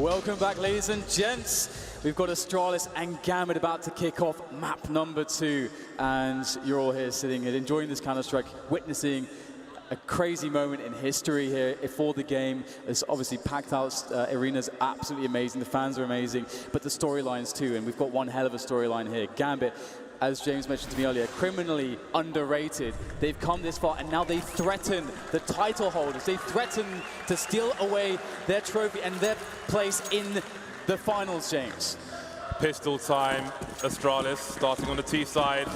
Welcome back, ladies and gents. We've got Astralis and Gambit about to kick off map number 2. And you're all here sitting and enjoying this Counter-Strike, witnessing a crazy moment in history here for the game. It's obviously packed out arenas, absolutely amazing. The fans are amazing, but the storylines too. And we've got one hell of a storyline here. Gambit, as James mentioned to me earlier, criminally underrated. They've come this far, and now they threaten the title holders. They threaten to steal away their trophy and their place in the finals, James. Pistol time, Astralis starting on the T side.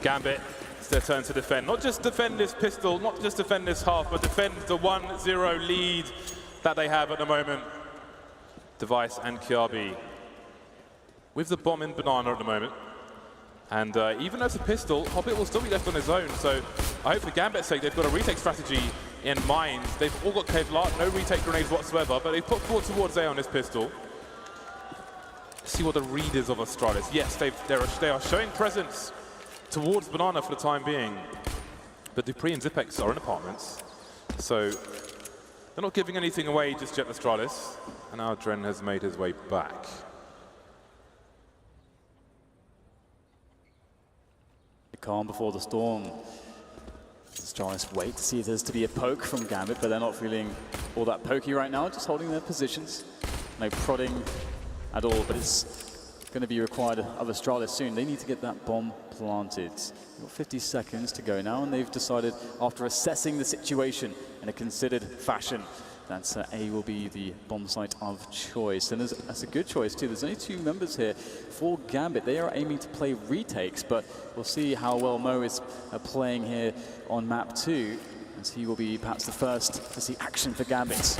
Gambit, it's their turn to defend. Not just defend this pistol, not just defend this half, but defend the 1-0 lead that they have at the moment. Device and Kiabi with the bomb in banana at the moment. And even as a pistol, Hobbit will still be left on his own. So I hope for Gambit's sake, they've got a retake strategy in mind. They've all got Kevlar, no retake grenades whatsoever, but they've put forward towards A on this pistol. Let's see what the read is of Astralis. Yes, they are showing presence towards banana for the time being. But Dupree and Zipex are in apartments. So they're not giving anything away just yet, Astralis. And now Dren has made his way back. The calm before the storm. Astralis wait to see if there's to be a poke from Gambit, but they're not feeling all that pokey right now, just holding their positions. No prodding at all, but it's going to be required of Astralis soon. They need to get that bomb planted. We've got 50 seconds to go now, and they've decided, after assessing the situation in a considered fashion, that A will be the bomb site of choice. And that's a good choice too. There's only 2 members here for Gambit. They are aiming to play retakes, but we'll see how well Mo is playing here on map 2, as he will be perhaps the first to see action for Gambit.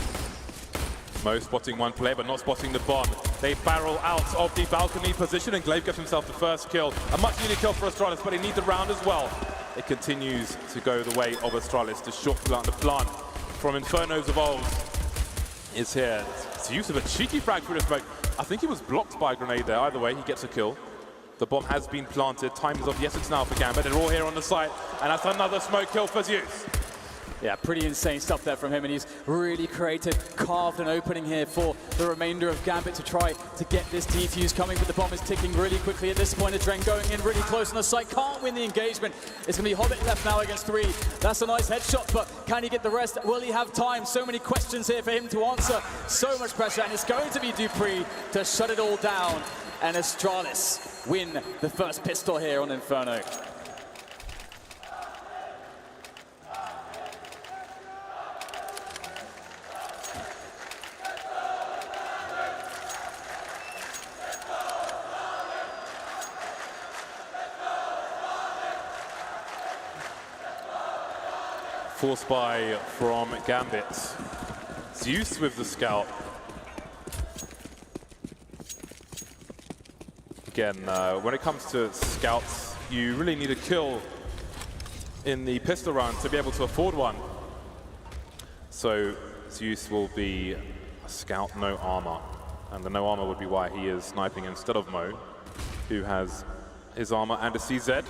Mo spotting one player, but not spotting the bomb. They barrel out of the balcony position, and Glaive gets himself the first kill. A much needed kill for Astralis, but they need the round as well. It continues to go the way of Astralis. The short plant, the plant from Inferno's Evolved is here. It's the use of a cheeky frag through the smoke. I think he was blocked by a grenade there. Either way, he gets a kill. The bomb has been planted. Time is of the essence now for Gambit. They're all here on the site, and that's another smoke kill for Zeus. Yeah, pretty insane stuff there from him, and he's really creative, carved an opening here for the remainder of Gambit to try to get this defuse coming, but the bomb is ticking really quickly at this point. Dren going in really close on the site, can't win the engagement. It's going to be Hobbit left now against 3. That's a nice headshot, but can he get the rest? Will he have time? So many questions here for him to answer. So much pressure, and it's going to be Dupree to shut it all down, and Astralis win the first pistol here on Inferno. Force buy from Gambit. Zeus with the scout. Again, when it comes to scouts, you really need a kill in the pistol round to be able to afford one. So Zeus will be a scout, no armor. And the no armor would be why he is sniping instead of Mo, who has his armor and a CZ.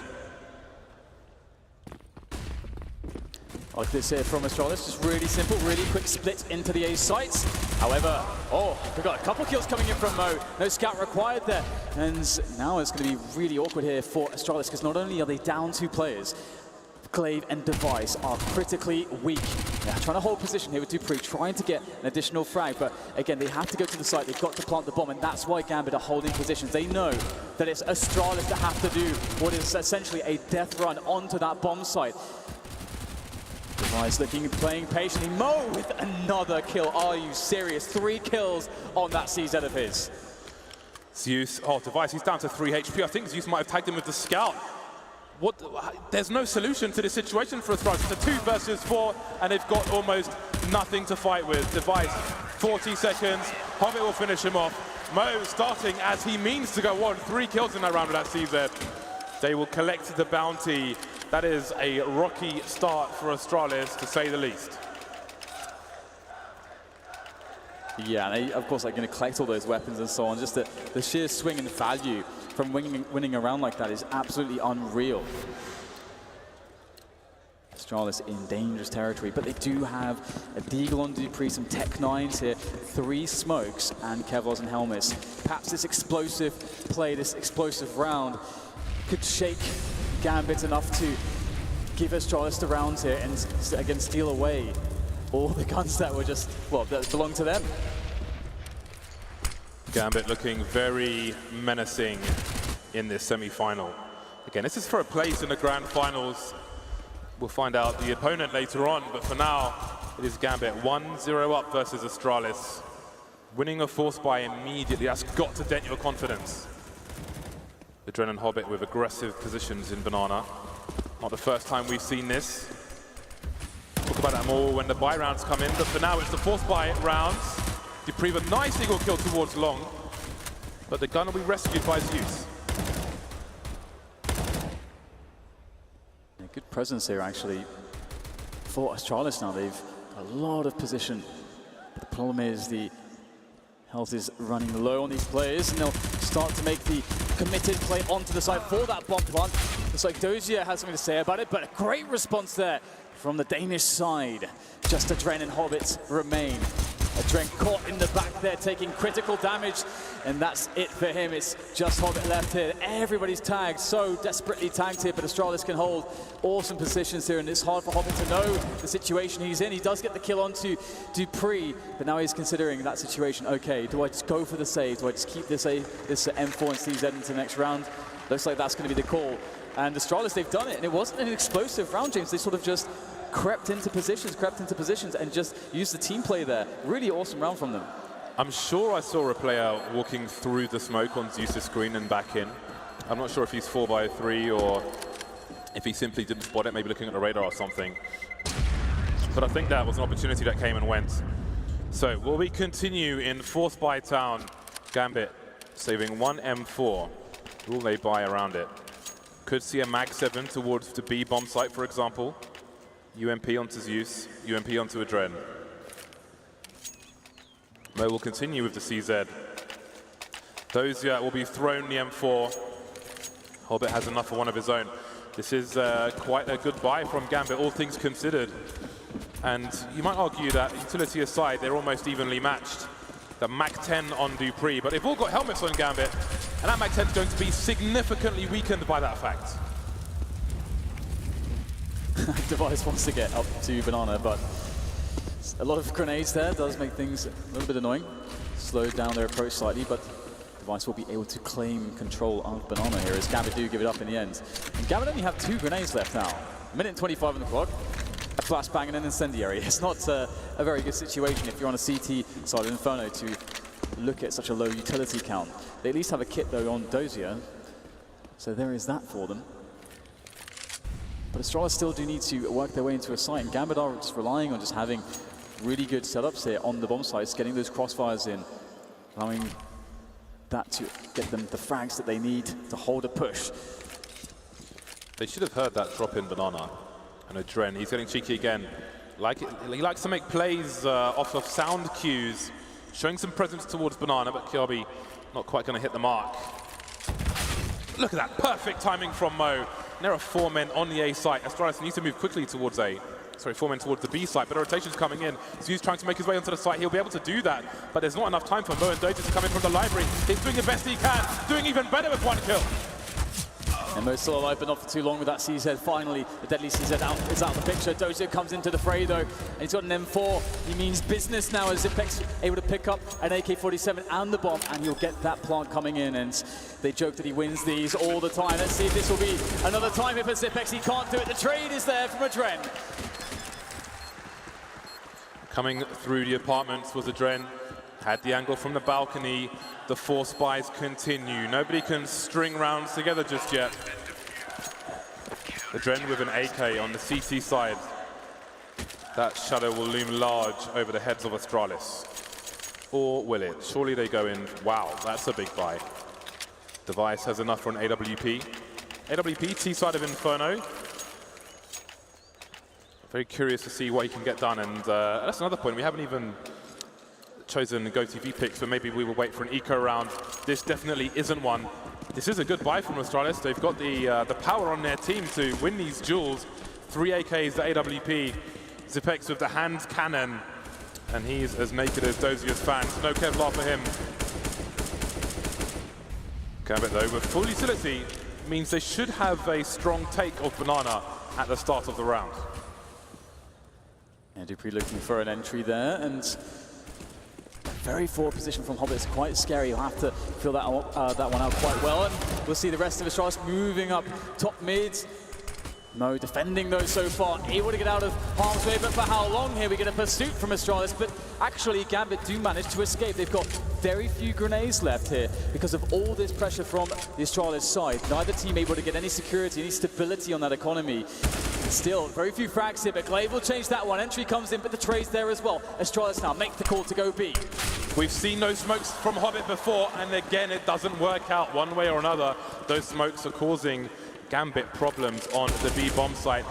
Like this here from Astralis, just really simple, really quick split into the A sites. However, we've got a couple kills coming in from Mo. No scout required there. And now it's going to be really awkward here for Astralis, because not only are they down 2 players, Glaive and Device are critically weak. They're trying to hold position here with Dupree, trying to get an additional frag, but again, they have to go to the site, they've got to plant the bomb, and that's why Gambit are holding positions. They know that it's Astralis that have to do what is essentially a death run onto that bomb site. Device looking, playing patiently. Mo with another kill. Are you serious? 3 kills on that CZ of his. Zeus, Device, he's down to 3 HP. I think Zeus might have tagged him with the scout. There's no solution to this situation for Astralis. It's a 2 versus 4, and they've got almost nothing to fight with. Device, 40 seconds. Hobbit will finish him off. Mo starting as he means to go on. 3 kills in that round with that CZ. They will collect the bounty. That is a rocky start for Astralis, to say the least. Yeah, and they, of course, are going to collect all those weapons and so on. Just the sheer swing in value from winning a round like that is absolutely unreal. Astralis in dangerous territory, but they do have a Deagle on Dupree, some Tech 9s here, 3 smokes, and Kevlars and helmets. Perhaps this explosive play, this explosive round, could shake Gambit enough to give Astralis the rounds here and again steal away all the guns that were just, well, that belong to them. Gambit looking very menacing in this semi-final. Again, this is for a place in the grand finals. We'll find out the opponent later on, but for now, it is Gambit 1-0 up versus Astralis. Winning a force buy immediately, that's got to dent your confidence. The Dren and Hobbit with aggressive positions in Banana. Not the first time we've seen this. Talk about that more when the buy rounds come in, but for now it's the force buy rounds. Dupree with a nice eagle kill towards Long, but the gun will be rescued by Zeus. Good presence here, actually, for Astralis now. They've a lot of position. The problem is the health is running low on these players, and they'll start to make the committed play onto the side for that bomb plant. Looks like Dozier has something to say about it, but a great response there from the Danish side. Just a Dren and Hobbits remain. A Dren caught in the back there, taking critical damage, and that's it for him. It's just Hobbit left here. Everybody's tagged, so desperately tagged here, but Astralis can hold awesome positions here, and it's hard for Hobbit to know the situation he's in. He does get the kill onto Dupree, but now he's considering that situation. Okay, do I just go for the save? Do I just keep this M4 and CZ into the next round? Looks like that's going to be the call. And Astralis, they've done it, and it wasn't an explosive round, James. They sort of just crept into positions, and just used the team play there. Really awesome round from them. I'm sure I saw a player walking through the smoke on Zeus' screen and back in. I'm not sure if he's 4x3 or if he simply didn't spot it, maybe looking at the radar or something. But I think that was an opportunity that came and went. So will we continue in Force by Town? Gambit saving 1 M4. Will they buy around it? Could see a Mag 7 towards the B bomb site, for example. UMP onto Zeus, UMP onto a Dren. Mo will continue with the CZ. Dozier will be thrown the M4. Hobbit has enough for one of his own. This is quite a good buy from Gambit, all things considered. And you might argue that, utility aside, they're almost evenly matched. The Mag 10 on Dupree, but they've all got helmets on Gambit, and that Mag 10 is going to be significantly weakened by that fact. Device wants to get up to Banana, but a lot of grenades there does make things a little bit annoying. Slow down their approach slightly, but Device will be able to claim control of Banana here as Gambit do give it up in the end. And Gambit only have 2 grenades left now. 1:25 on the clock. A flashbang and an incendiary. It's not a very good situation if you're on a CT side of Inferno to look at such a low utility count. They at least have a kit though on Dozier, so there is that for them. But Astralis still do need to work their way into a site, and Gambit are just relying on just having really good setups here on the bomb sites, getting those crossfires in, allowing that to get them the frags that they need to hold a push. They should have heard that drop in Banana. And a Dren, he's getting cheeky again. He likes to make plays off of sound cues, showing some presence towards Banana, but Kirby not quite going to hit the mark. Look at that, perfect timing from Mo. And there are 4 men on the A site. Astralis needs to move quickly towards 4 men towards the B site, but the rotation's coming in. Zeus trying to make his way onto the site. He'll be able to do that, but there's not enough time for Mo and Dozier to come in from the library. He's doing the best he can, doing even better with 1 kill. And Mo's still alive, but not for too long with that CZ. Finally, the deadly CZ is out of the picture. Dozier comes into the fray though, and he's got an M4. He means business now as Zipex able to pick up an AK-47 and the bomb, and he'll get that plant coming in. And they joke that he wins these all the time. Let's see if this will be another time here for Zipex. He can't do it. The trade is there from a Dren. Coming through the apartments was a Dren. Had the angle from the balcony. The 4 spies continue. Nobody can string rounds together just yet. The Dren with an AK on the CT side. That shadow will loom large over the heads of Astralis. Or will it? Surely they go in. Wow, that's a big buy. Device has enough for an AWP. AWP, T side of Inferno. Very curious to see what he can get done. And that's another point. We haven't even chosen GoTV picks, but maybe we will wait for an eco round. This definitely isn't one. This is a good buy from Astralis. They've got the power on their team to win these duels. 3 AKs, the AWP, Zipex with the hand cannon, and he's as naked as Dozier's fans. No Kevlar for him. Gambit, though, with full utility, means they should have a strong take of Banana at the start of the round. And dupreeh looking for an entry there, and very forward position from Hobbit. It's quite scary. You'll have to feel that one out quite well, and we'll see the rest of Astralis moving up top mid. Mo defending those so far, able to get out of harm's way, but for how long here? We get a pursuit from Astralis, but actually Gambit do manage to escape. They've got very few grenades left here because of all this pressure from the Astralis side. Neither team able to get any security, any stability on that economy. Still, very few frags here, but Glaive will change that one. Entry comes in, but the trade's there as well. Astralis now make the call to go B. We've seen those smokes from Hobbit before, and again, it doesn't work out one way or another. Those smokes are causing Gambit problems on the B bomb site.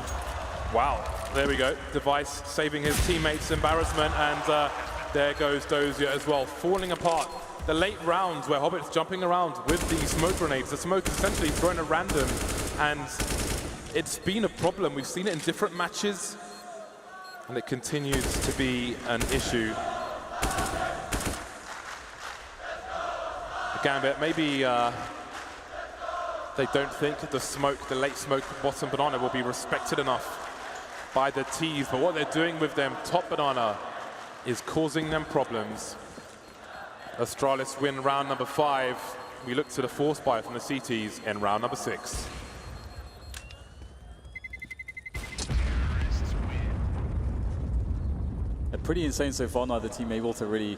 Wow, there we go. Device saving his teammates' embarrassment, and there goes Dozier as well, falling apart. The late rounds where Hobbit's jumping around with these smoke grenades, the smoke is essentially thrown at random, and it's been a problem. We've seen it in different matches, and it continues to be an issue. Gambit, maybe they don't think the smoke, the late smoke bottom Banana will be respected enough by the T's, but what they're doing with them top Banana is causing them problems. Astralis win round number 5. We look to the force buy from the CTs in round number 6. Pretty insane so far, neither team able to really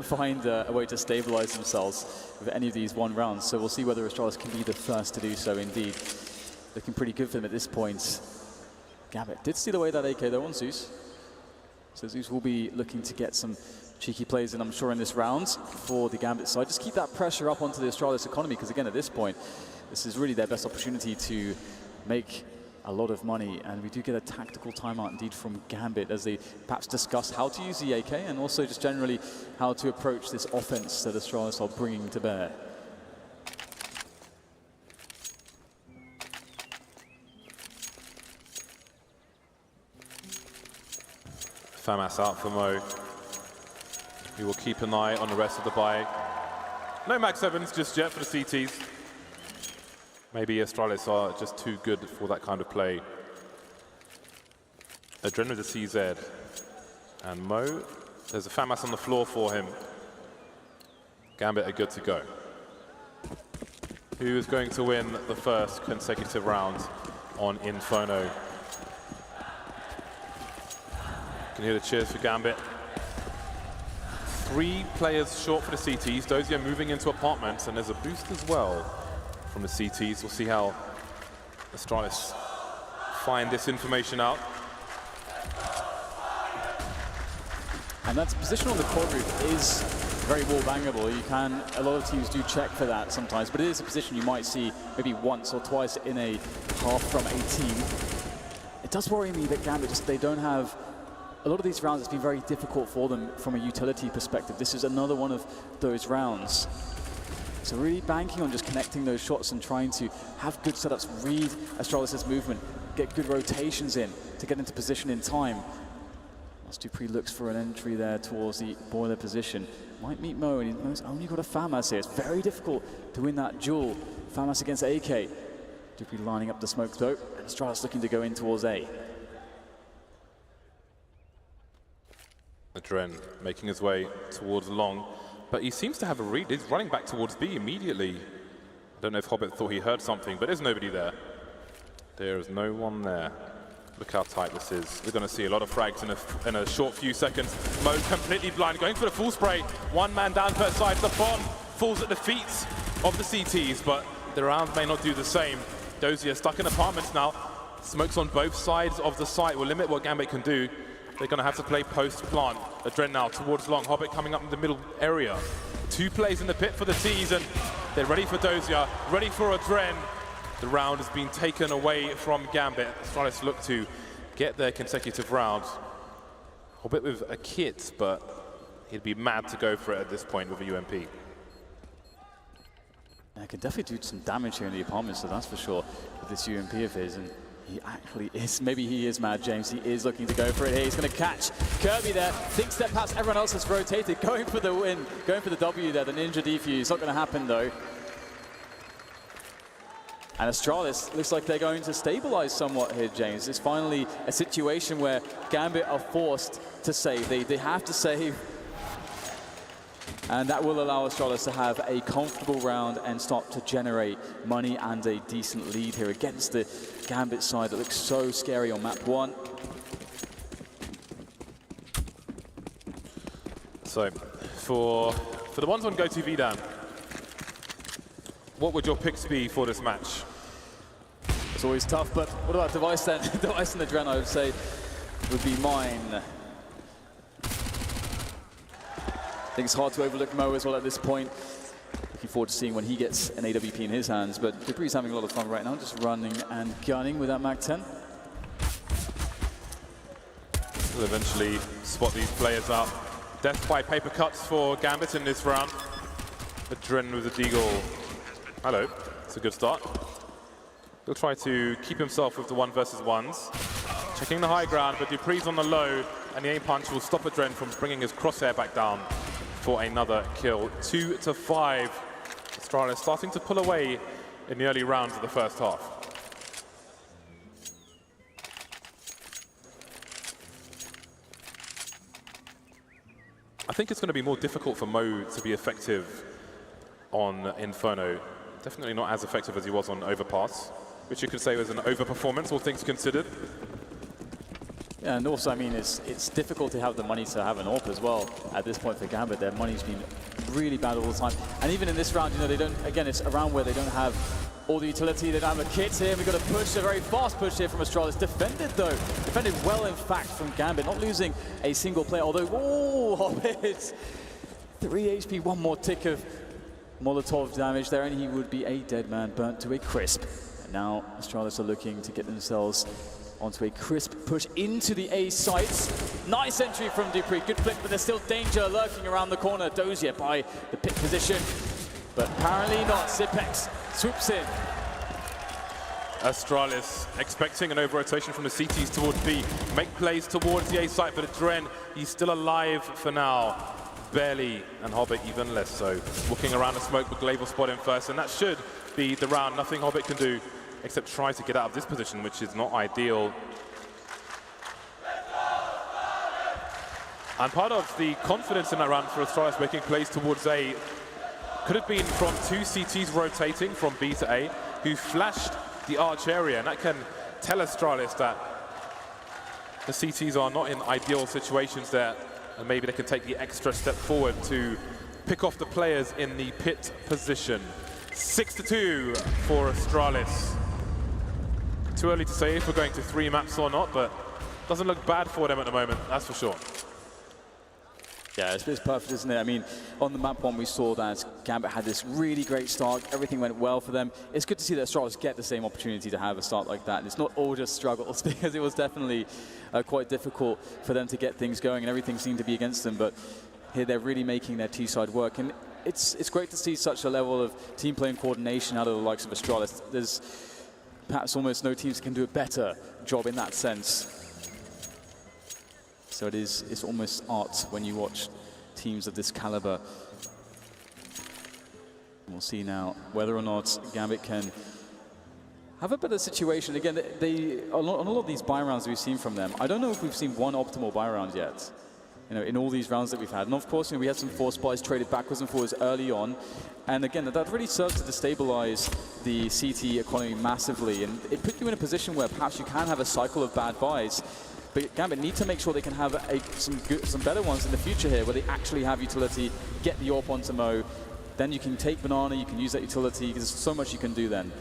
find a way to stabilize themselves with any of these one rounds. So we'll see whether Astralis can be the first to do so indeed. Looking pretty good for them at this point. Gambit did steal away that AK though on Zeus. So Zeus will be looking to get some cheeky plays in, I'm sure, in this round for the Gambit side. Just keep that pressure up onto the Astralis economy, because again, at this point, this is really their best opportunity to make a lot of money, and we do get a tactical timeout indeed from Gambit as they perhaps discuss how to use the AK and also just generally how to approach this offense that Astralis are bringing to bear. Famas out for Mo. We will keep an eye on the rest of the buy. No Max 7s just yet for the CTs. Maybe Astralis are just too good for that kind of play. Adren with the CZ. And Mo, there's a Famas on the floor for him. Gambit are good to go. Who is going to win the first consecutive round on Inferno? You can hear the cheers for Gambit. 3 players short for the CTs. Dozier moving into apartments, and there's a boost as well from the CTs. We'll see how Astralis find this information out. And that position on the quad roof is very wall bangable. You can, a lot of teams do check for that sometimes, but it is a position you might see maybe once or twice in a half from 18. It does worry me that Gambit just, they don't have, a lot of these rounds, it's been very difficult for them from a utility perspective. This is another one of those rounds. So really banking on just connecting those shots and trying to have good setups, read Astralis' movement, get good rotations in to get into position in time. Whilst dupreeh looks for an entry there towards the boiler position. Might meet Mo, and Mo's only got a Famas here. It's very difficult to win that duel. Famas against AK. dupreeh lining up the smoke though, and Astralis looking to go in towards A. Adren making his way towards long, but he seems to have a read. He's running back towards B immediately. I don't know if Hobbit thought he heard something, but there's nobody there. There is no one there. Look how tight this is. We're going to see a lot of frags in a short few seconds. Mo completely blind, going for the full spray. One man down per side. The bomb falls at the feet of the CTs, but the round may not do the same. Dozier stuck in apartments now. Smokes on both sides of the site will limit what Gambit can do. They're going to have to play post-plant. Adren now towards long. Hobbit coming up in the middle area. 2 plays in the pit for the T's, and they're ready for Dozier, ready for Adren. The round has been taken away from Gambit. Astralis look to get their consecutive round. Hobbit with a kit, but he'd be mad to go for it at this point with a UMP. I can definitely do some damage here in the apartment, so that's for sure, with this UMP of his. And He actually is. Maybe he is mad, James. He is looking to go for it here. He's going to catch Kirby there. Thinks that perhaps everyone else has rotated, going for the win, going for the W there, the ninja defuse. Not going to happen, though. And Astralis looks like they're going to stabilize somewhat here, James. It's finally a situation where Gambit are forced to save. They have to save. And that will allow Astralis to have a comfortable round and start to generate money and a decent lead here against the Gambit side that looks so scary on map 1. So, for the ones on GoTV, Dan, what would your picks be for this match? It's always tough, but what about Device then? Device and the Dren, I would say, would be mine. I think it's hard to overlook Mo as well at this point. Looking forward to seeing when he gets an AWP in his hands, but Dupree's having a lot of fun right now, just running and gunning with that Mag-10. We'll eventually spot these players out. Death by paper cuts for Gambit in this round. The Dren with the Deagle. Hello, it's a good start. He'll try to keep himself with the 1 versus 1s. Checking the high ground, but Dupree's on the low, and the aim punch will stop a Dren from bringing his crosshair back down for another kill. 2-5. Astralis starting to pull away in the early rounds of the first half. I think it's going to be more difficult for Mo to be effective on Inferno. Definitely not as effective as he was on Overpass, which you could say was an overperformance, all things considered. Yeah, and also, I mean, it's difficult to have the money to have an AWP as well at this point for Gambit. Their money's been really bad all the time. And even in this round, you know, they don't, again, it's a round where they don't have all the utility, they don't have the kits here. We've got a push, a very fast push here from Astralis. Defended, though. Defended well, in fact, from Gambit. Not losing a single player, although, oh, it's 3 HP, one more tick of Molotov damage there, and he would be a dead man, burnt to a crisp. And now Astralis are looking to get themselves onto a crisp push into the A sites. Nice entry from Dupree, good flick, but there's still danger lurking around the corner. Dozier by the pit position, but apparently not. Zipex swoops in. Astralis expecting an over-rotation from the CTs towards B. Make plays towards the A site, but Dren, he's still alive for now. Barely, and Hobbit even less so. Walking around the smoke, but Glaive will spot him first, and that should be the round. Nothing Hobbit can do except try to get out of this position, which is not ideal. And part of the confidence in that round for Astralis making plays towards A could have been from 2 CTs rotating from B to A, who flashed the arch area, and that can tell Astralis that the CTs are not in ideal situations there, and maybe they can take the extra step forward to pick off the players in the pit position. 6-2 for Astralis. Too early to say if we're going to 3 maps or not, but doesn't look bad for them at the moment, that's for sure. Yeah, it's perfect, isn't it? I mean, on the map 1, we saw that Gambit had this really great start. Everything went well for them. It's good to see that Astralis get the same opportunity to have a start like that. And it's not all just struggles, because it was definitely quite difficult for them to get things going, and everything seemed to be against them. But here they're really making their T-side work. And it's great to see such a level of team play and coordination out of the likes of Astralis. There's perhaps almost no teams that can do a better job in that sense. So it's almost art when you watch teams of this caliber. We'll see now whether or not Gambit can have a better situation. Again, on all of these buy rounds we've seen from them, I don't know if we've seen one optimal buy round yet. You know, in all these rounds that we've had. And of course, you know, we had some force buys traded backwards and forwards early on. And again, that really serves to destabilize the CT economy massively. And it put you in a position where perhaps you can have a cycle of bad buys. But Gambit need to make sure they can have some better ones in the future here, where they actually have utility, get the AWP onto Mo. Then you can take Banana, you can use that utility, because there's so much you can do then.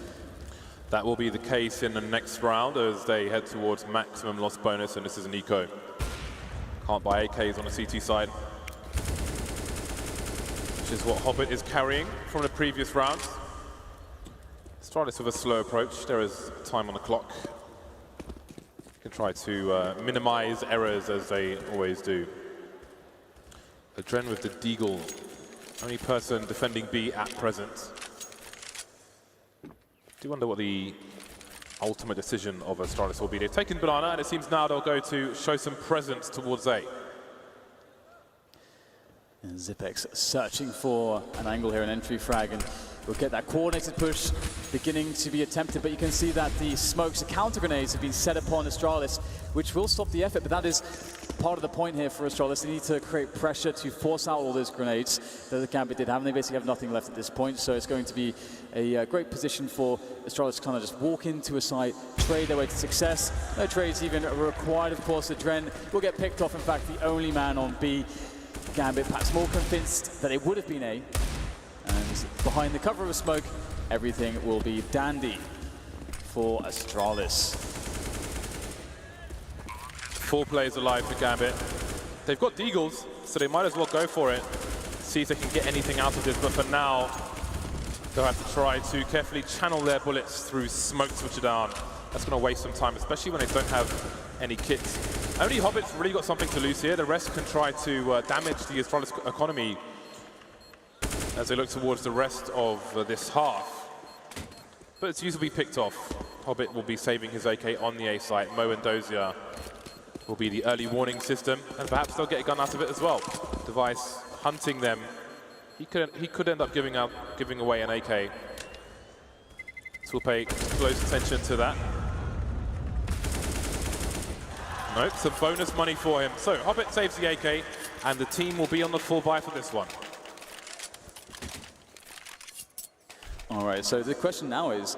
That will be the case in the next round as they head towards maximum loss bonus, and this is an eco. Can't buy AKs on the CT side, which is what Hobbit is carrying from the previous round. Astralis with a slow approach. There is time on the clock. Can try to minimize errors as they always do. Dren with the Deagle, only person defending B at present. Do wonder what the ultimate decision of Astralis will be. They've taken banana, and it seems now they'll go to show some presence towards A. And Zipex searching for an angle here, an entry frag, and we'll get that coordinated push beginning to be attempted, but you can see that the smokes, the counter grenades have been set upon Astralis, which will stop the effort, but that is part of the point here for Astralis. They need to create pressure to force out all those grenades that the Gambit did have, and they basically have nothing left at this point, so it's going to be a great position for Astralis to kind of just walk into a site, trade their way to success. No trades even required, of course. Adren will get picked off, in fact, the only man on B. Gambit perhaps more convinced that it would have been A, and behind the cover of smoke, everything will be dandy for Astralis. 4 players alive for Gambit. They've got deagles, so they might as well go for it, see if they can get anything out of this, but for now, they'll have to try to carefully channel their bullets through smoke switcher down. That's going to waste some time, especially when they don't have any kits. Only Hobbit's really got something to lose here. The rest can try to damage the Astralis economy as they look towards the rest of this half. But it's usually picked off. Hobbit will be saving his AK on the A site. Mo and Dozier will be the early warning system, and perhaps they'll get a gun out of it as well. Device hunting them. He could end up giving away an AK. So we'll pay close attention to that. Nope, some bonus money for him. So Hobbit saves the AK, and the team will be on the full buy for this one. All right, so the question now is,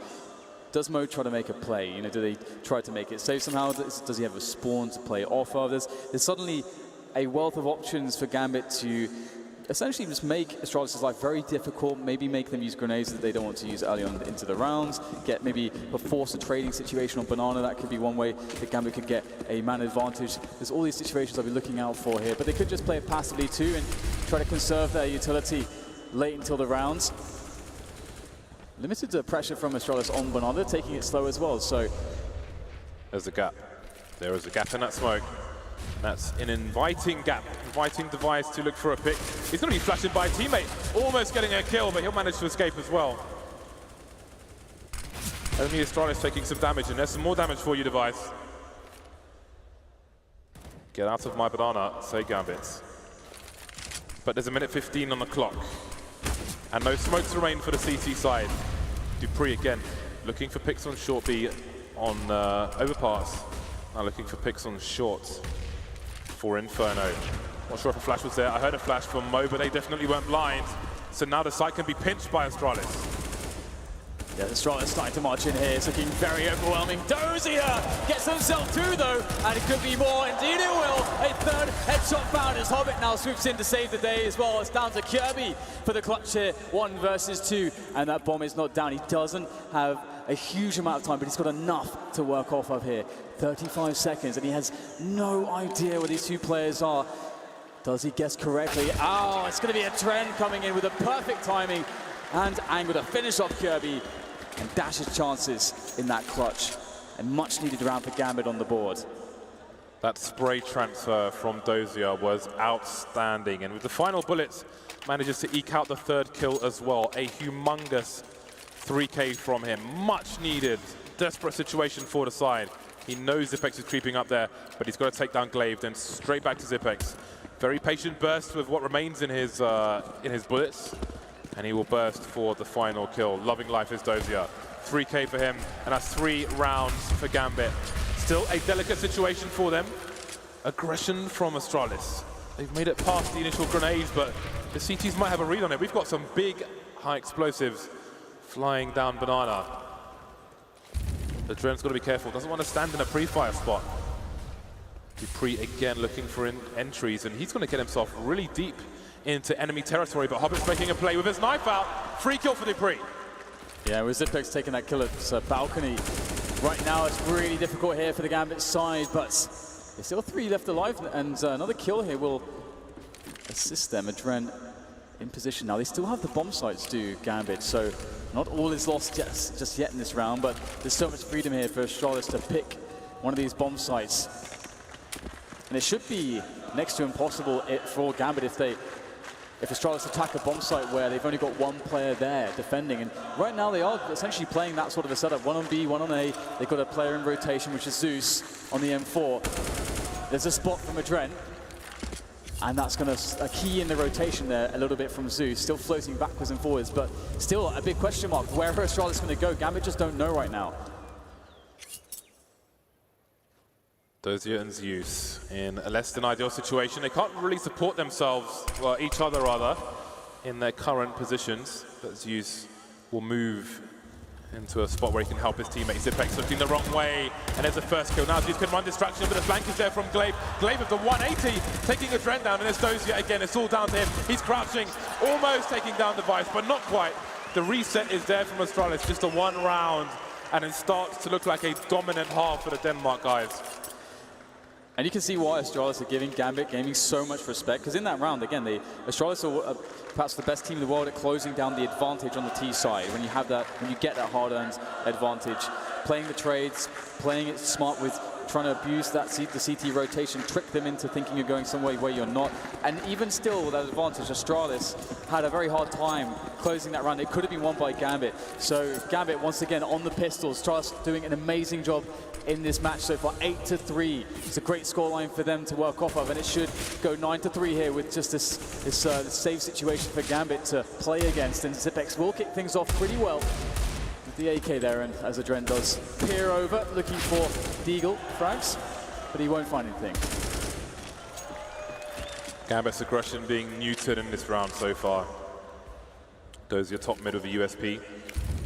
does Mo try to make a play? You know, do they try to make it safe somehow? Does he have a spawn to play off of? There's suddenly a wealth of options for Gambit to essentially just make Astralis' life very difficult, maybe make them use grenades that they don't want to use early on into the rounds, get maybe force a trading situation on banana. That could be one way that Gambit could get a man advantage. There's all these situations I'll be looking out for here, but they could just play it passively too and try to conserve their utility late until the rounds. Limited pressure from Astralis on banana, taking it slow as well, so. There's a gap. There is a gap in that smoke. That's an inviting gap, inviting Device to look for a pick. He's going to be flashed by a teammate, almost getting a kill, but he'll manage to escape as well. Only Astralis taking some damage, and there's some more damage for you, Device. Get out of my banana, say Gambit. But there's a minute 15 on the clock. And no smokes remain for the CT side. Dupree again, looking for picks on short B on overpass. Now looking for picks on short for Inferno. Not sure if a flash was there. I heard a flash from Mo, but they definitely weren't blind. So now the site can be pinched by Astralis. Yeah, Astralis starting to march in here. It's looking very overwhelming. Dozier gets himself two though, and it could be more. Indeed it will. A third headshot found as Hobbit now swoops in to save the day as well. It's down to Kirby for the clutch here. 1 versus 2, and that bomb is not down. He doesn't have a huge amount of time, but he's got enough to work off of here. 35 seconds, and he has no idea where these two players are. Does he guess correctly? Oh, it's going to be a trend coming in with a perfect timing and angle to finish off Kirby and dash his chances in that clutch. A much needed round for Gambit on the board. That spray transfer from Dozier was outstanding, and with the final bullets, manages to eke out the 3rd kill as well. A humongous 3K from him. Much needed, desperate situation for the side. He knows Zipex is creeping up there, but he's got to take down Glaive, then straight back to Zipex. Very patient burst with what remains in his bullets, and he will burst for the final kill. Loving life is Dozier. 3K for him, and that's 3 rounds for Gambit. Still a delicate situation for them. Aggression from Astralis. They've made it past the initial grenades, but the CTs might have a read on it. We've got some big high explosives flying down banana. The Dren's got to be careful. Doesn't want to stand in a pre-fire spot. Dupree again looking for entries, and he's going to get himself really deep into enemy territory, but Hobbit's making a play with his knife out. Free kill for Dupree. Yeah, with Zipex taking that kill at balcony. Right now it's really difficult here for the Gambit side, but there's still 3 left alive, and another kill here will assist them. Adren in position now. They still have the bomb sites to Gambit, so not all is lost just yet in this round, but there's so much freedom here for Astralis to pick one of these bomb sites. And it should be next to impossible for Gambit if they if Astralis attack a bomb site where they've only got one player there defending. And right now they are essentially playing that sort of a setup. One on B, one on A. They've got a player in rotation, which is Zeus on the M4. There's a spot from Adrent. And that's going to key in the rotation there a little bit from Zeus, still floating backwards and forwards, but still a big question mark. Where are Astralis going to go? Gambit just don't know right now. Dozier and Zeus in a less than ideal situation. They can't really support themselves, well, each other rather, in their current positions. But Zeus will move into a spot where he can help his teammate. Zipex looking the wrong way, and there's a first kill. Now Zeus can run distraction, but the flank is there from Glaive. Glaive with the 180, taking a Dren down, and there's Dozier again. It's all down to him. He's crouching, almost taking down Device, but not quite. The reset is there from Astralis, just a one round, and it starts to look like a dominant half for the Denmark guys. And you can see why Astralis are giving Gambit Gaming so much respect, because in that round, again, Astralis are perhaps the best team in the world at closing down the advantage on the T side. When you have that, when you get that hard-earned advantage, playing the trades, playing it smart with trying to abuse that the CT rotation, trick them into thinking you're going some way where you're not. And even still with that advantage, Astralis had a very hard time closing that round. It could have been won by Gambit. So Gambit, once again, on the pistols. Astralis doing an amazing job in this match so far, 8-3. It's a great scoreline for them to work off of, and it should go 9-3 here with just this save situation for Gambit to play against. And Zipex will kick things off pretty well with the AK there, and as Adren does peer over, looking for Deagle frags, but he won't find anything. Gambit's aggression being neutered in this round so far. Dozier top mid with a USP.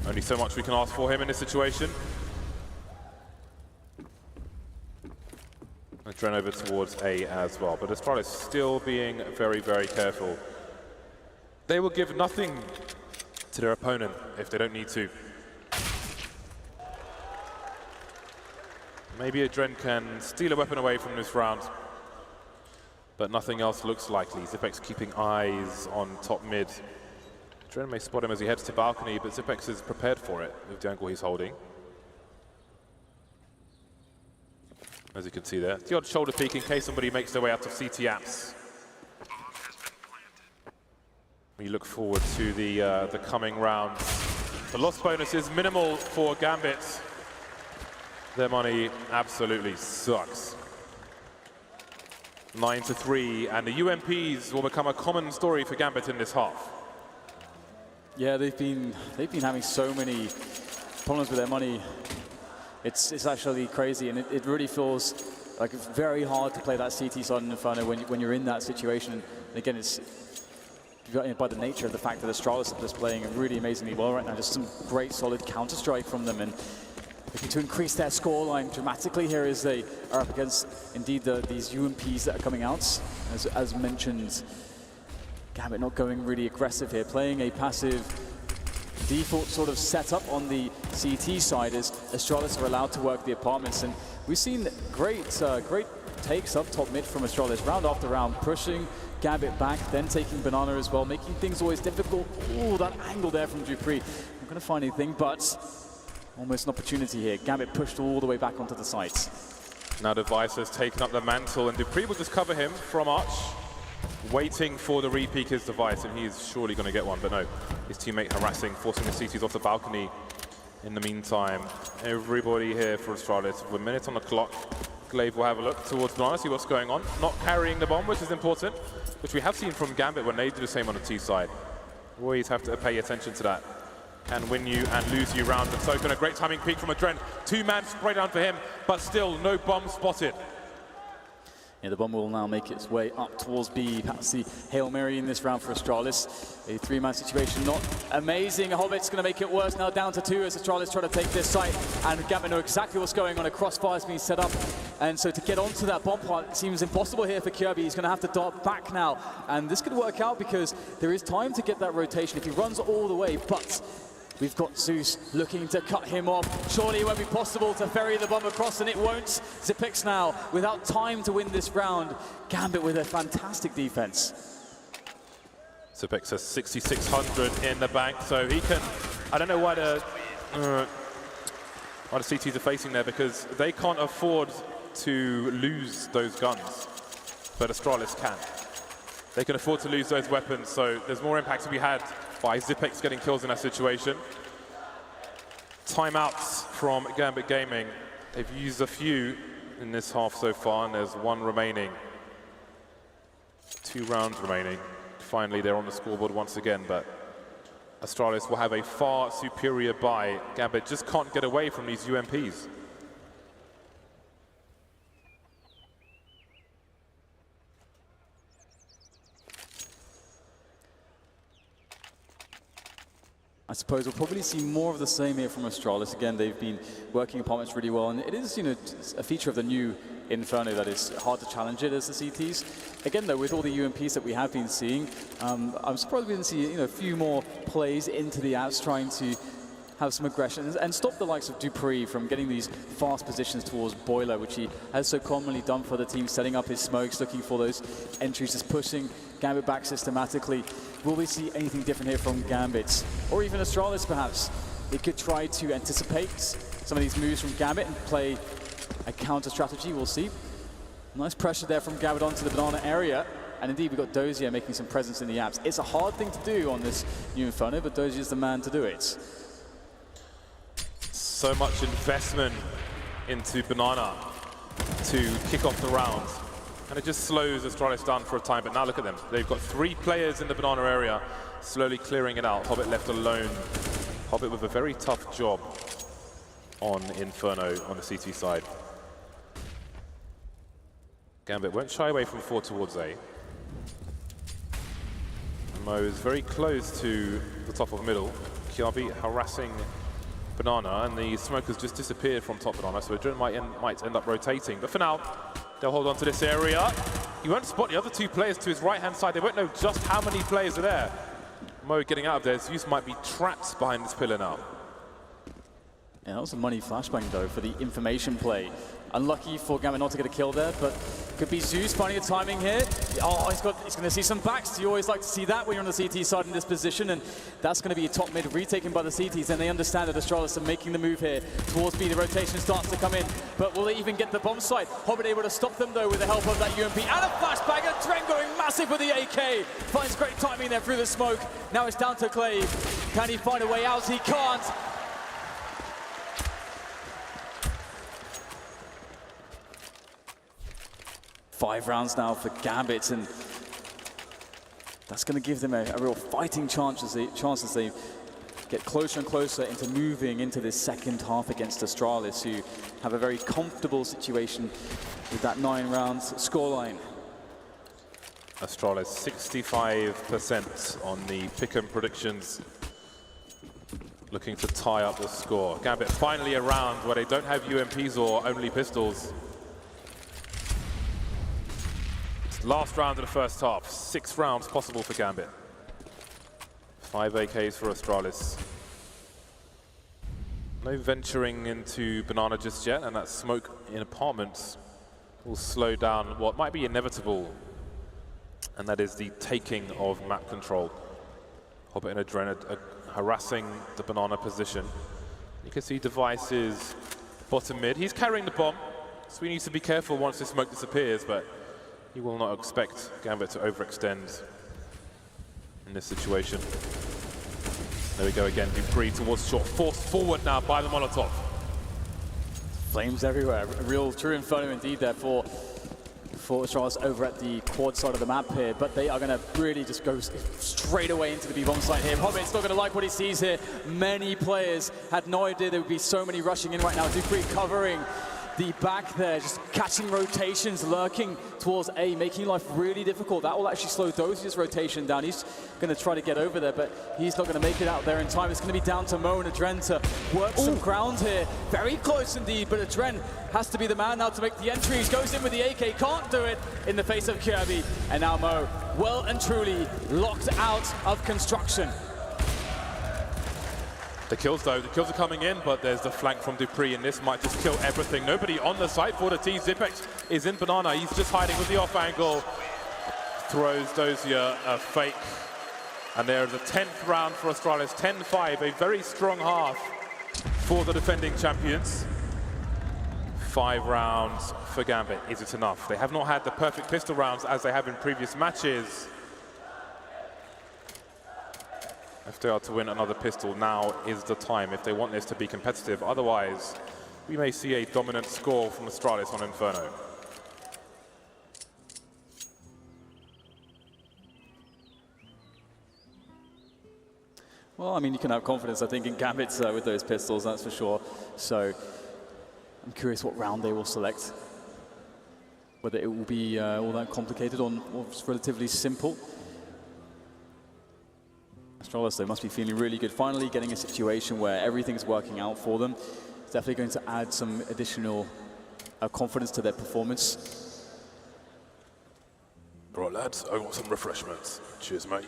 Only so much we can ask for him in this situation. Dren over towards A as well, but Astralis still being very, very careful. They will give nothing to their opponent if they don't need to. Maybe Adren can steal a weapon away from this round, but nothing else looks likely. Zipex keeping eyes on top mid. Adren may spot him as he heads to balcony, but Zipex is prepared for it with the angle he's holding. As you can see there, the odd shoulder peek in case somebody makes their way out of CT apps. We look forward to the coming rounds. The loss bonus is minimal for Gambit. Their money absolutely sucks. 9-3, and the UMPs will become a common story for Gambit in this half. Yeah, they've been having so many problems with their money. It's actually crazy, and it really feels like it's very hard to play that CT side in Inferno when you're in that situation. And again, it's by the nature of the fact that Astralis are just playing really amazingly well right now. Just some great solid counter-strike from them, and looking to increase their scoreline dramatically here as they are up against, indeed, these UMPs that are coming out. As mentioned, Gambit not going really aggressive here, playing a passive default sort of setup on the CT side as Astralis are allowed to work the apartments. And we've seen great takes up top mid from Astralis, round after round, pushing Gambit back, then taking Banana as well, making things always difficult. Oh, that angle there from Dupree. Not going to find anything, but almost an opportunity here. Gambit pushed all the way back onto the sites. Now Device has taken up the mantle, and Dupree will just cover him from Arch, waiting for the re-peek his Device, and he's surely going to get one, but no. His teammate harassing, forcing the CTs off the balcony. In the meantime, everybody here for Astralis, with a minute on the clock. Glaive will have a look towards Banana, see what's going on. Not carrying the bomb, which is important, which we have seen from Gambit when they do the same on the T side. Always have to pay attention to that. Can win you and lose you round. And so a great timing peek from Adren. Two-man spray down for him, but still no bomb spotted. Yeah, the bomb will now make its way up towards B. Perhaps the Hail Mary in this round for Astralis. A three-man situation, not amazing. Hobbit's going to make it worse, now down to 2 as Astralis try to take this site. And Gambit know exactly what's going on. A crossfire is being set up. And so to get onto that bomb part seems impossible here for Kirby. He's going to have to dart back now. And this could work out because there is time to get that rotation if he runs all the way. But we've got Zeus looking to cut him off. Surely it won't be possible to ferry the bomb across, and it won't. Zipex now, without time to win this round. Gambit with a fantastic defense. Zipex has 6,600 in the bank, so he can... I don't know why the CTs are facing there, because they can't afford to lose those guns, but Astralis can. they can afford to lose those weapons, so there's more impact to be had by Zipex getting kills in that situation. Timeouts from Gambit Gaming. They've used a few in this half so far, and there's one remaining. 2 rounds remaining. Finally, they're on the scoreboard once again, but Astralis will have a far superior buy. Gambit just can't get away from these UMPs. I suppose we'll probably see more of the same here from Astralis. Again, they've been working apartments really well, and it is, you know, a feature of the new Inferno that is hard to challenge it as the CTs. Again, though, with all the UMPs that we have been seeing, I'm surprised we didn't see, you know, a few more plays into the apps trying to have some aggression and stop the likes of dupreeh from getting these fast positions towards Boiler, which he has so commonly done for the team, setting up his smokes, looking for those entries, just pushing Gambit back systematically. Will we see anything different here from Gambit? Or even Astralis, perhaps? They could try to anticipate some of these moves from Gambit and play a counter strategy. We'll see. Nice pressure there from Gambit onto the banana area. And indeed, we've got Dozier making some presence in the apps. It's a hard thing to do on this new Inferno, but Dozier's the man to do it. So much investment into Banana to kick off the round. And it just slows Astralis down for a time, but now look at them. They've got 3 players in the Banana area, slowly clearing it out. Hobbit left alone. Hobbit with a very tough job on Inferno on the CT side. Gambit won't shy away from 4 towards A. Mo is very close to the top of middle. Kiabi harassing Banana, and the smoke has just disappeared from top Banana, so Adrenaline might end up rotating. But for now, they'll hold on to this area. He won't spot the other 2 players to his right-hand side. They won't know just how many players are there. Mo getting out of there. Zeus might be trapped behind this pillar now. Yeah, that was a money flashbang, though, for the information play. Unlucky for Gambit not to get a kill there, but could be Zeus finding the timing here. Oh, he's going to see some backs. You always like to see that when you're on the CT side in this position, and that's going to be a top mid retaken by the CTs, and they understand that Astralis are making the move here towards B. The rotation starts to come in, but will they even get the bomb site? Hobbit able to stop them, though, with the help of that UMP and a flashbang, and Dren going massive with the AK. Finds great timing there through the smoke. Now it's down to Clave. Can he find a way out? He can't. Five rounds now for Gambit, and that's going to give them a real fighting chance as they get closer and closer into moving into this second half against Astralis, who have a very comfortable situation with that 9 rounds scoreline. Astralis 65% on the pick'em predictions, looking to tie up the score. Gambit finally a round where they don't have UMPs or only pistols. Last round of the first half, 6 rounds possible for Gambit. 5 AKs for Astralis. No venturing into Banana just yet, and that smoke in apartments will slow down what might be inevitable, and that is the taking of map control. Hobbit and Adren harassing the Banana position. You can see Device is bottom mid. He's carrying the bomb, so we need to be careful once the smoke disappears, but he will not expect Gambit to overextend in this situation. There we go again, dupreeh towards short, forced forward now by the Molotov. Flames everywhere, a real true Inferno indeed there for Astralis over at the quad side of the map here, but they are going to really just go straight away into the B-bomb site here. Hobbit's not going to like what he sees here. Many players had no idea there would be so many rushing in right now. dupreeh covering the back there, just catching rotations, lurking towards A, making life really difficult. That will actually slow Dozier's rotation down. He's going to try to get over there, but he's not going to make it out there in time. It's going to be down to Mo and Adren to work some ground here. Very close indeed, but Adren has to be the man now to make the entries. Goes in with the AK, can't do it in the face of Kirby. And now Mo, well and truly locked out of construction. The kills though, the kills are coming in, but there's the flank from dupreeh, and this might just kill everything. Nobody on the site for the T. Zipex is in Banana. He's just hiding with the off angle. Throws Dozier a fake. And there's the 10th round for Astralis, 10-5, a very strong half for the defending champions. 5 rounds for Gambit. Is it enough? They have not had the perfect pistol rounds as they have in previous matches. If they are to win another pistol, now is the time if they want this to be competitive. Otherwise, we may see a dominant score from Astralis on Inferno. Well, I mean, you can have confidence, I think, in Gambit with those pistols, that's for sure. So I'm curious what round they will select. Whether it will be all that complicated or just relatively simple. Astralis, they must be feeling really good. Finally getting a situation where everything's working out for them. It's definitely going to add some additional confidence to their performance. Right, lads, I want some refreshments. Cheers, mate.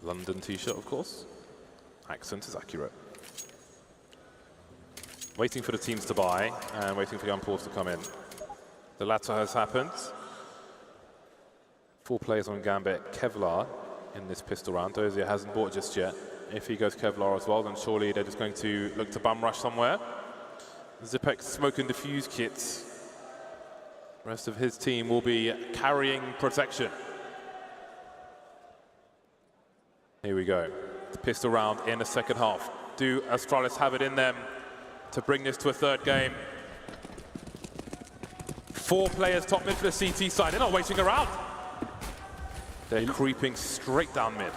London t-shirt, of course. Accent is accurate. Waiting for the teams to buy and waiting for the unpause to come in. The latter has happened. 4 players on Gambit. Kevlar in this pistol round. Dozier hasn't bought just yet. If he goes Kevlar as well, then surely they're just going to look to bum rush somewhere. Zipex smoke and diffuse kits. The rest of his team will be carrying protection. Here we go. The pistol round in the second half. Do Astralis have it in them to bring this to a third game? 4 players top mid for the CT side. They're not waiting around. They're creeping straight down mid.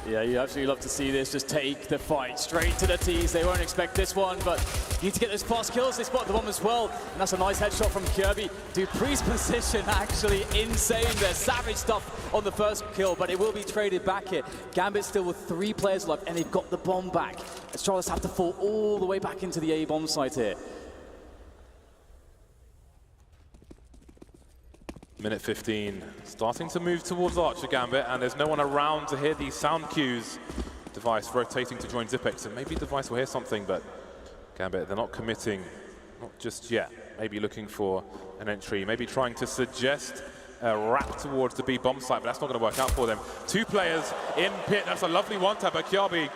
Yeah, you absolutely love to see this. Just take the fight straight to the T's. They won't expect this one, but you need to get those fast kills. They spot the bomb as well, and that's a nice headshot from Kirby. Dupree's position actually insane there. Savage stuff on the first kill, but it will be traded back here. Gambit still with 3 players left, and they've got the bomb back. Astralis have to fall all the way back into the A bomb site here. Minute 15, starting to move towards Archer Gambit, and there's no one around to hear these sound cues. Device rotating to join Zipex, and maybe Device will hear something, but Gambit, they're not committing, not just yet. Maybe looking for an entry, maybe trying to suggest a wrap towards the B bomb site, but that's not going to work out for them. 2 players in pit, that's a lovely one-tap by Kyabi.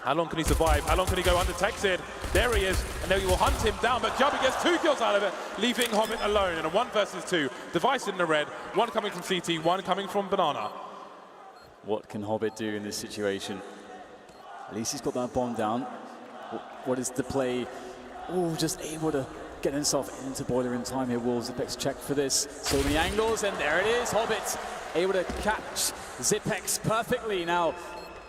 How long can he survive? How long can he go undetected? There he is, and they will hunt him down, but Kyabi gets 2 kills out of it, leaving Hobbit alone in a 1 versus 2. Device in the red, 1 coming from CT, 1 coming from Banana. What can Hobbit do in this situation? At least he's got that bomb down. What is the play? Oh, just able to get himself into Boiler in time here. Will Zipex check for this? So many angles, and there it is. Hobbit able to catch Zipex perfectly. Now,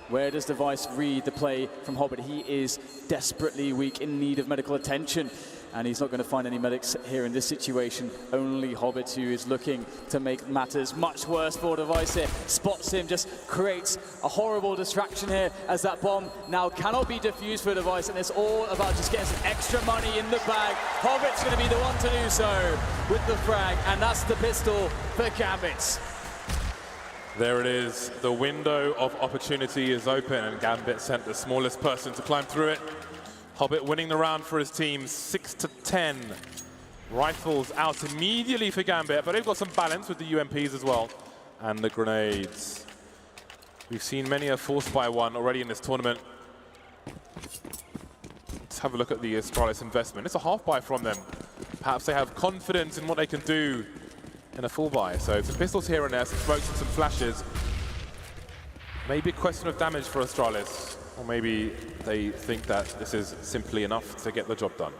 where does Device read the play from Hobbit? He is desperately weak, in need of medical attention, and he's not going to find any medics here in this situation. Only Hobbit, who is looking to make matters much worse for Device here, spots him, just creates a horrible distraction here as that bomb now cannot be defused for Device, and it's all about just getting some extra money in the bag. Hobbit's going to be the one to do so with the frag, and that's the pistol for Gambit. There it is. The window of opportunity is open, and Gambit sent the smallest person to climb through it. Hobbit winning the round for his team, 6-10. Rifles out immediately for Gambit, but they've got some balance with the UMPs as well, and the grenades. We've seen many a force by one already in this tournament. Let's have a look at the Astralis investment. It's a half buy from them. Perhaps they have confidence in what they can do in a full buy. So some pistols here and there, some smokes and some flashes. Maybe a question of damage for Astralis, or maybe they think that this is simply enough to get the job done.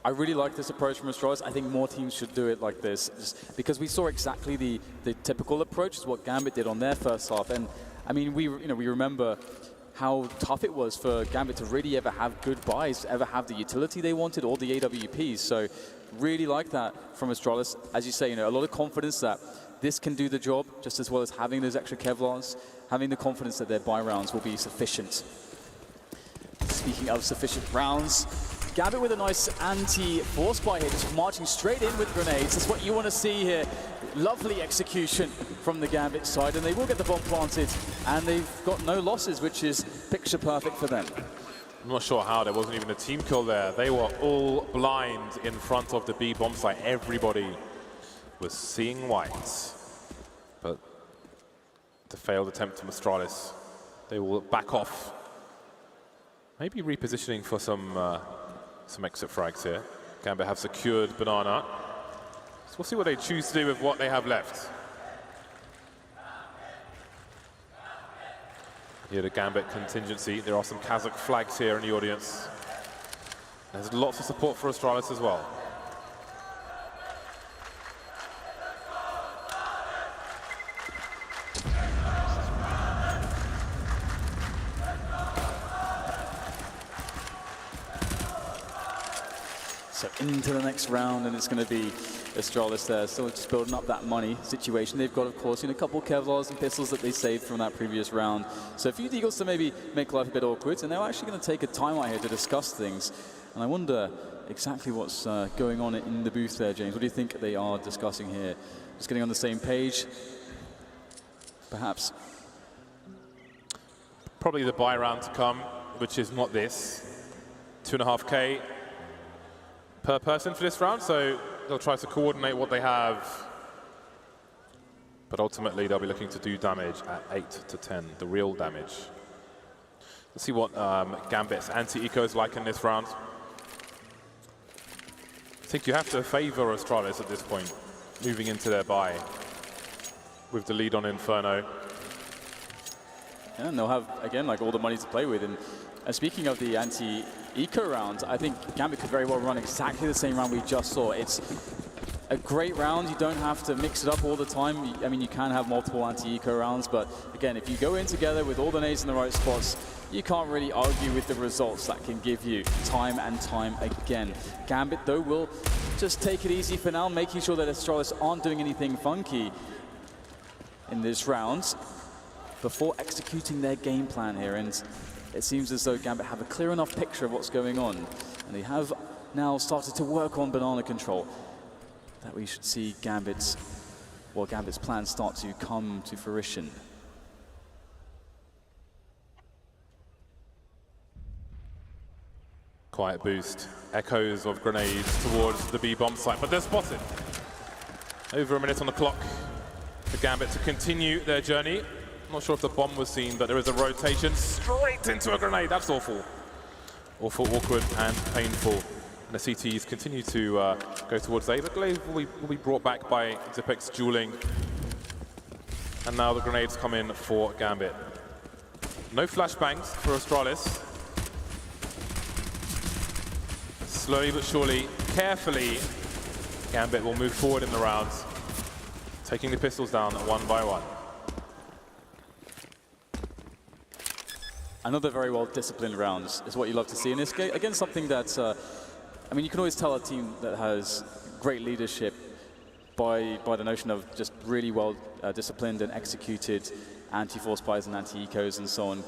I really like this approach from Astralis. I think more teams should do it like this, just because we saw exactly the typical approach, is what Gambit did on their first half. And I mean, we remember how tough it was for Gambit to really ever have good buys, ever have the utility they wanted, or the AWPs. So really like that from Astralis. As you say, a lot of confidence that this can do the job, just as well as having those extra Kevlars, having the confidence that their buy rounds will be sufficient. Speaking of sufficient rounds, Gambit with a nice anti-force buy here, just marching straight in with grenades. That's what you want to see here. Lovely execution from the Gambit side, and they will get the bomb planted, and they've got no losses, which is picture perfect for them. I'm not sure how there wasn't even a team kill there. They were all blind in front of the B bomb site. Everybody was seeing white. But the failed attempt from Astralis, they will back off. Maybe repositioning for some exit frags here. Gambit have secured Banana. So we'll see what they choose to do with what they have left. Here the Gambit contingency. There are some Kazakh flags here in the audience. There's lots of support for Astralis as well. So into the next round, and it's going to be Astralis there, still just building up that money situation. They've got, of course, a couple of Kevlars and pistols that they saved from that previous round. So a few deagles to maybe make life a bit awkward, and they're actually going to take a time out here to discuss things. And I wonder exactly what's going on in the booth there, James. What do you think they are discussing here? Just getting on the same page, perhaps? Probably the buy round to come, which is not this. 2.5K per person for this round, so they'll try to coordinate what they have. But ultimately, they'll be looking to do damage at 8 to 10, the real damage. Let's see what Gambit's anti-eco is like in this round. I think you have to favor Astralis at this point, moving into their buy with the lead on Inferno. Yeah, and they'll have, again, like all the money to play with. And speaking of the anti-eco round, I think Gambit could very well run exactly the same round we just saw. It's a great round. You don't have to mix it up all the time. I mean, you can have multiple anti-eco rounds, but again, if you go in together with all the nades in the right spots, you can't really argue with the results that can give you time and time again. Gambit, though, will just take it easy for now, making sure that Astralis aren't doing anything funky in this round before executing their game plan here. And it seems as though Gambit have a clear enough picture of what's going on. And they have now started to work on banana control. That we should see Gambit's plans start to come to fruition. Quiet boost, echoes of grenades towards the B-bomb site, but they're spotted. Over a minute on the clock for Gambit to continue their journey. Not sure if the bomb was seen, but there is a rotation straight into a grenade. That's awful. Awful, awkward, and painful. And the CTs continue to go towards A, but Glaive will be brought back by Zipek's dueling. And now the grenades come in for Gambit. No flashbangs for Astralis. Slowly but surely, carefully, Gambit will move forward in the rounds, taking the pistols down one by one. Another very well-disciplined round is what you love to see in this game. Again, something that, I mean, you can always tell a team that has great leadership by the notion of just really well disciplined and executed anti-force buys and anti-ecos and so on.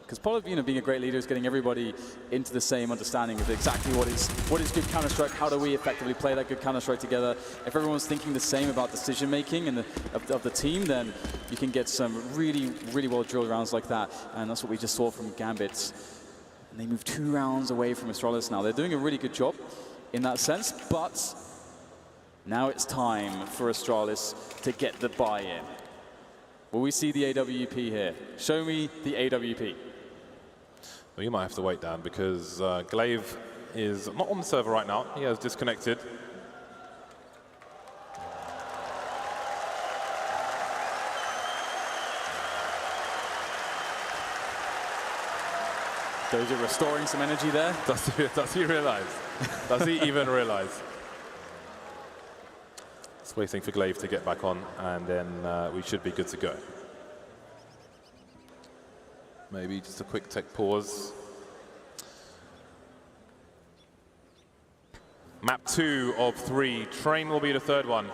Because part of being a great leader is getting everybody into the same understanding of exactly what is good Counter-Strike, how do we effectively play that good Counter-Strike together. If everyone's thinking the same about decision-making and of the team, then you can get some really, really well-drilled rounds like that. And that's what we just saw from Gambit. And they move 2 rounds away from Astralis now. They're doing a really good job in that sense, but now it's time for Astralis to get the buy-in. Will we see the AWP here? Show me the AWP. Well, you might have to wait, Dan, because Glaive is not on the server right now. He has disconnected. Does it restoring some energy there? Does he realize? Does he even realize? Just waiting for Glaive to get back on, and then we should be good to go. Maybe just a quick tech pause. Map 2 of 3. Train will be the third one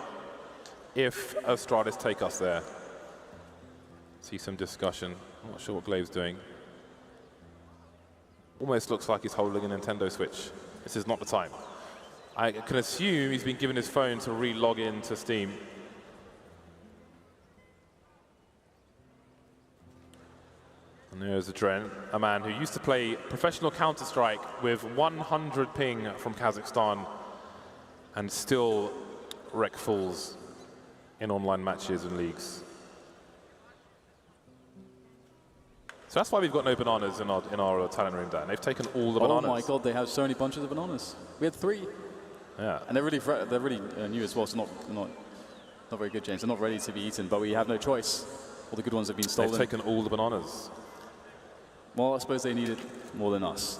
if Astralis take us there. See some discussion. I'm not sure what Glaive's doing. Almost looks like he's holding a Nintendo Switch. This is not the time. I can assume he's been given his phone to re-log into Steam. And there's Adren, a man who used to play professional Counter-Strike with 100 ping from Kazakhstan and still wreck fools in online matches and leagues. So that's why we've got no bananas in our talent room, Dan. They've taken all the bananas. Oh my God, they have so many bunches of bananas. We had 3. Yeah. And they're really new as well, so not very good, James. They're not ready to be eaten, but we have no choice. All the good ones have been stolen. They've taken all the bananas. Well, I suppose they need it more than us.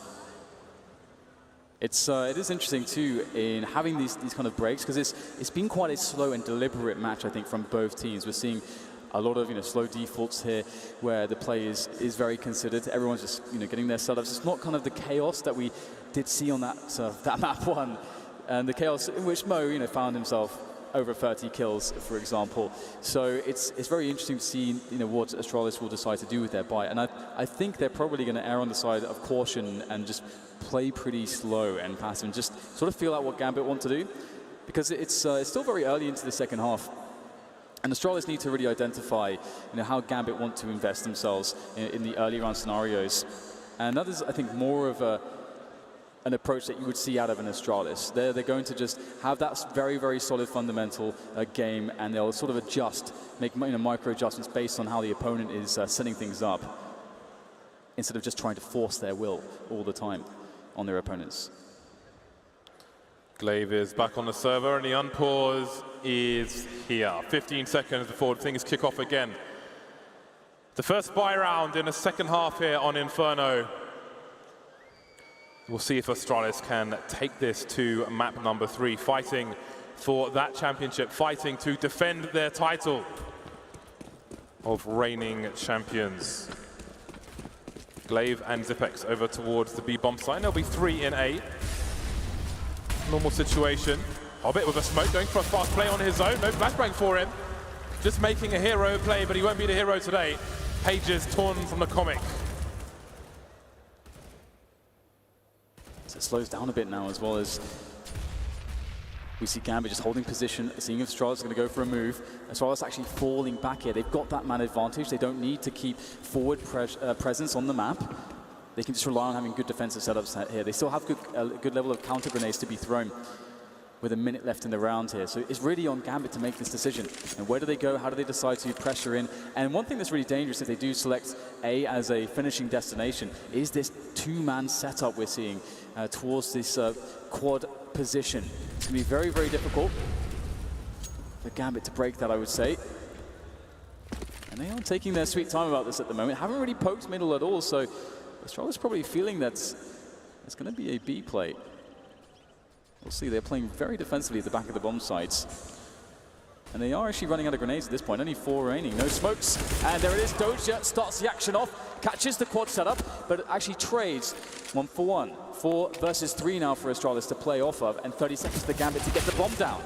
It is interesting too in having these kind of breaks, because it's been quite a slow and deliberate match, I think, from both teams. We're seeing a lot of slow defaults here, where the play is very considered. Everyone's just getting their setups. It's not kind of the chaos that we did see on that map one, and the chaos in which Mo found himself over 30 kills, for example. So it's very interesting to see what Astralis will decide to do with their buy, and I think they're probably going to err on the side of caution and just play pretty slow and passive and just sort of feel out what Gambit want to do, because it's still very early into the second half. And Astralis need to really identify how Gambit want to invest themselves in the early round scenarios. And that is, I think, more of an approach that you would see out of an Astralis. They're going to just have that very, very solid fundamental game, and they'll sort of adjust, make micro adjustments based on how the opponent is setting things up, instead of just trying to force their will all the time on their opponents. Glaive is back on the server, and the unpause is here. 15 seconds before things kick off again. The first buy round in the second half here on Inferno. We'll see if Astralis can take this to map number 3, fighting for that championship, fighting to defend their title of reigning champions. Glaive and Zipex over towards the B bomb site. There'll be 3 in A. Normal situation. Hobbit with a smoke, going for a fast play on his own. No flashbang for him. Just making a hero play, but he won't be the hero today. Pages torn from the comic. So it slows down a bit now, as well as we see Gambit just holding position, seeing if Astralis is going to go for a move. Astralis actually falling back here. They've got that man advantage. They don't need to keep forward presence on the map. They can just rely on having good defensive setups here. They still have a good level of counter grenades to be thrown with a minute left in the round here. So it's really on Gambit to make this decision. And where do they go? How do they decide to pressure in? And one thing that's really dangerous if they do select A as a finishing destination is this two-man setup we're seeing towards this quad position. It's going to be very, very difficult for Gambit to break that, I would say. And they are taking their sweet time about this at the moment. Haven't really poked middle at all, so Astralis probably feeling that it's going to be a B play. We'll see, they're playing very defensively at the back of the bomb sites. And they are actually running out of grenades at this point, only 4 remaining, no smokes. And there it is, Doja starts the action off, catches the quad setup, but actually trades 1 for 1. 4 versus 3 now for Astralis to play off of, and 30 seconds to Gambit to get the bomb down.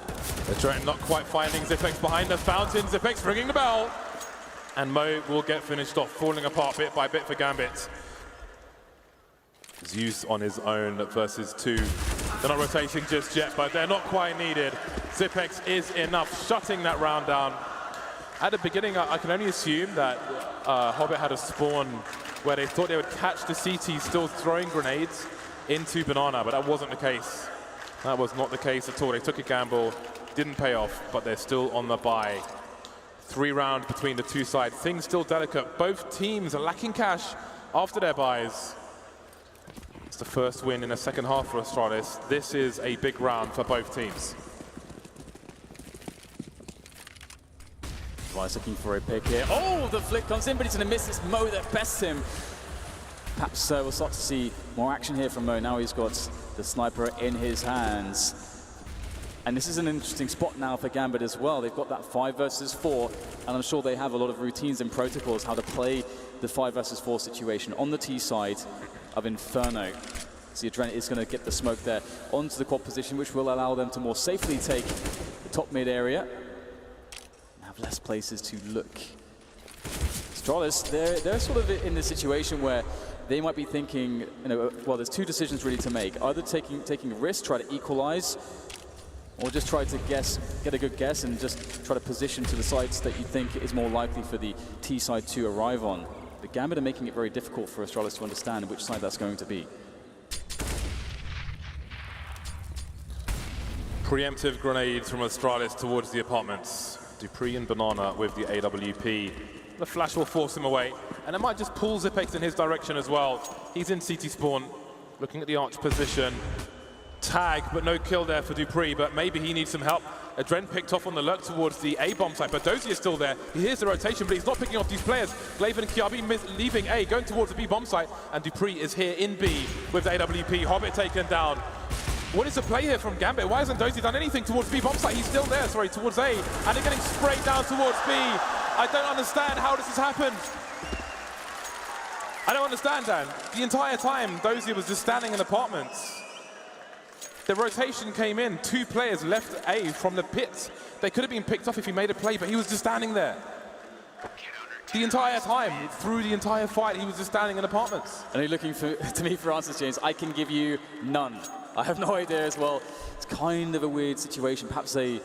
They're trying, not quite finding Zipex behind the fountain. Zipex ringing the bell. And Mo will get finished off, falling apart bit by bit for Gambit. Zeus on his own versus 2. They're not rotating just yet, but they're not quite needed. Zipex is enough, shutting that round down. At the beginning, I can only assume that Hobbit had a spawn where they thought they would catch the CT still throwing grenades into Banana, but that wasn't the case. That was not the case at all. They took a gamble, didn't pay off, but they're still on the buy. 3 rounds between the two sides. Things still delicate. Both teams are lacking cash after their buys. It's the first win in the second half for Astralis. This is a big round for both teams. Twice looking for a pick here. Oh, the flick comes in, but he's going to miss. It's Mo that bests him. Perhaps we'll start to see more action here from Mo. Now he's got the sniper in his hands. And this is an interesting spot now for Gambit as well. They've got that 5 versus 4, and I'm sure they have a lot of routines and protocols how to play the 5 versus 4 situation on the T side of Inferno. So Adrenaline is going to get the smoke there onto the quad position, which will allow them to more safely take the top mid area and have less places to look. Astralis, they're sort of in the situation where they might be thinking, well, there's 2 decisions really to make. Either taking a risk, try to equalize, or just try to get a good guess and just try to position to the sides that you think is more likely for the T side to arrive on. But Gambit are making it very difficult for Astralis to understand which side that's going to be. Preemptive grenades from Astralis towards the apartments. Dupree and Banana with the AWP. The flash will force him away, and it might just pull Zipex in his direction as well. He's in CT spawn, looking at the arch position. Tag, but no kill there for Dupree, but maybe he needs some help Adren picked off on the lurk towards the A bomb site, but Dozy is still there. He hears the rotation, but he's not picking off these players. Glaven and Kiabi leaving A, going towards the B bomb site, and Dupree is here in B with the AWP. Hobbit taken down. What is the play here from Gambit? Why hasn't Dozy done anything towards B bomb site? He's still there, sorry, towards A, and they're getting sprayed down towards B. I don't understand how this has happened. I don't understand, Dan. The entire time, Dozy was just standing in apartments. The rotation came in, 2 players left A from the pit. They could have been picked off if he made a play, but he was just standing there. The entire time, through the entire fight, he was just standing in apartments. And you're looking to me for answers, James. I can give you none. I have no idea as well. It's kind of a weird situation. Perhaps a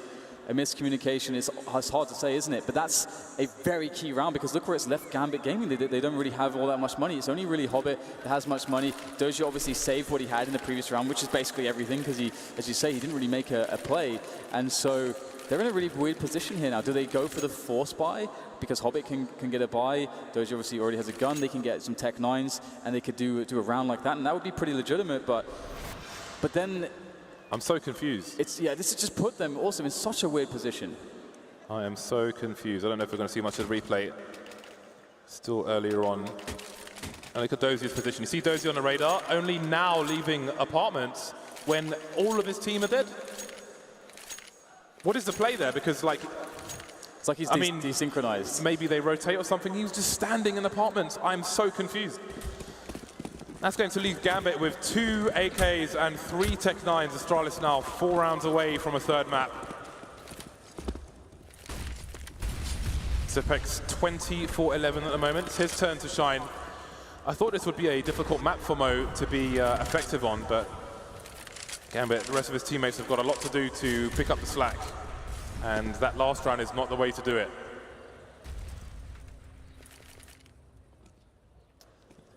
miscommunication. It's hard to say, isn't it? But that's a very key round, because look where it's left Gambit Gaming. They don't really have all that much money. It's only really Hobbit that has much money. Dozy obviously saved what he had in the previous round, which is basically everything, because he, as you say, he didn't really make a play. And so they're in a really weird position here now. Do they go for the force buy? Because Hobbit can get a buy. Dozy obviously already has a gun. They can get some Tech 9s, and they could do a round like that, and that would be pretty legitimate. But then I'm so confused. this has just put them also in such a weird position. I am so confused. I don't know if we're going to see much of the replay. Still earlier on. And look at Dozy's position. You see Dozy on the radar, only now leaving apartments when all of his team are dead. What is the play there? Because, like, it's like he's desynchronized. Maybe they rotate or something. He was just standing in apartments. I'm so confused. That's going to leave Gambit with 2 AKs and 3 Tech 9s. Astralis now 4 rounds away from a 3rd map. Zipex 24-11 at the moment. It's his turn to shine. I thought this would be a difficult map for Mo to be effective on, but Gambit, the rest of his teammates have got a lot to do to pick up the slack. And that last round is not the way to do it.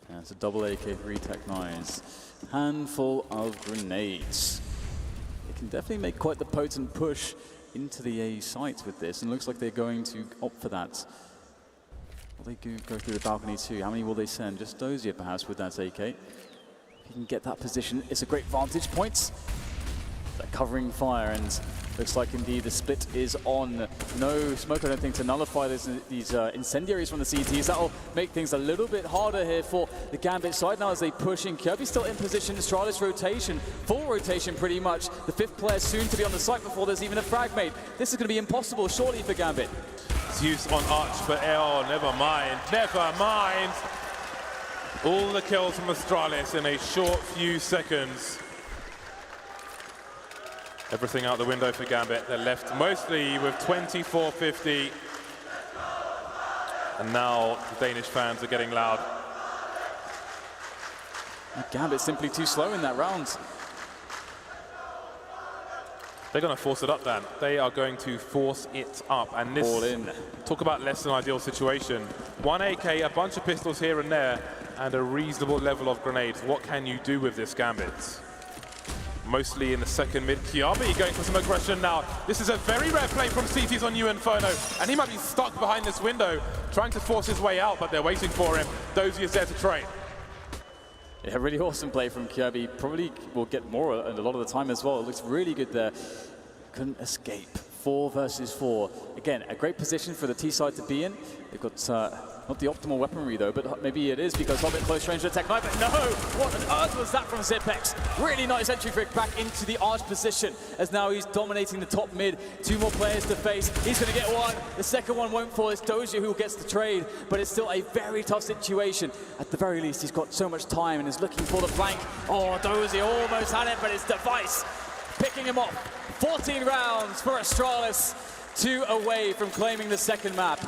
Yeah, it's a double AK3 Tech 9s. Handful of grenades. They can definitely make quite the potent push into the A site with this, and it looks like they're going to opt for that. Will they go through the balcony too? How many will they send? Just Dozy perhaps with that AK. If he can get that position, it's a great vantage point. They're covering fire, and looks like indeed the split is on. No smoke, I don't think, to nullify these incendiaries from the CTs. That'll make things a little bit harder here for the Gambit side now as they push in. Kirby's still in position. Astralis rotation, full rotation pretty much. The 5th player soon to be on the site before there's even a frag made. This is going to be impossible, surely, for Gambit. Zeus on Arch, but oh, never mind. Never mind. All the kills from Astralis in a short few seconds. Everything out the window for Gambit. They're left mostly with 24-50. And now the Danish fans are getting loud. Gambit's simply too slow in that round. They're going to force it up, Dan. They are going to force it up. And this, all in. Talk about less than ideal situation. 1 AK, a bunch of pistols here and there, and a reasonable level of grenades. What can you do with this Gambit? Mostly in the 2nd mid. Kiabi going for some aggression now. This is a very rare play from CT's on INFERNO, and he might be stuck behind this window, trying to force his way out, but they're waiting for him. Dozy is there to trade. Yeah, really awesome play from Kirby. Probably will get more a lot of the time as well. It looks really good there. Couldn't escape. 4 versus 4. Again, a great position for the T side to be in. They've got not the optimal weaponry though, but maybe it is because Hobbit close range to Tech 9. But no! What on earth was that from Zipex? Really nice entry flick back into the arch position as now he's dominating the top mid. 2 more players to face. He's going to get one. The second one won't fall. It's Dozy who gets the trade, but it's still a very tough situation. At the very least, he's got so much time and is looking for the flank. Oh, Dozy almost had it, but it's Device picking him off. 14 rounds for Astralis, 2 away from claiming the 2nd map.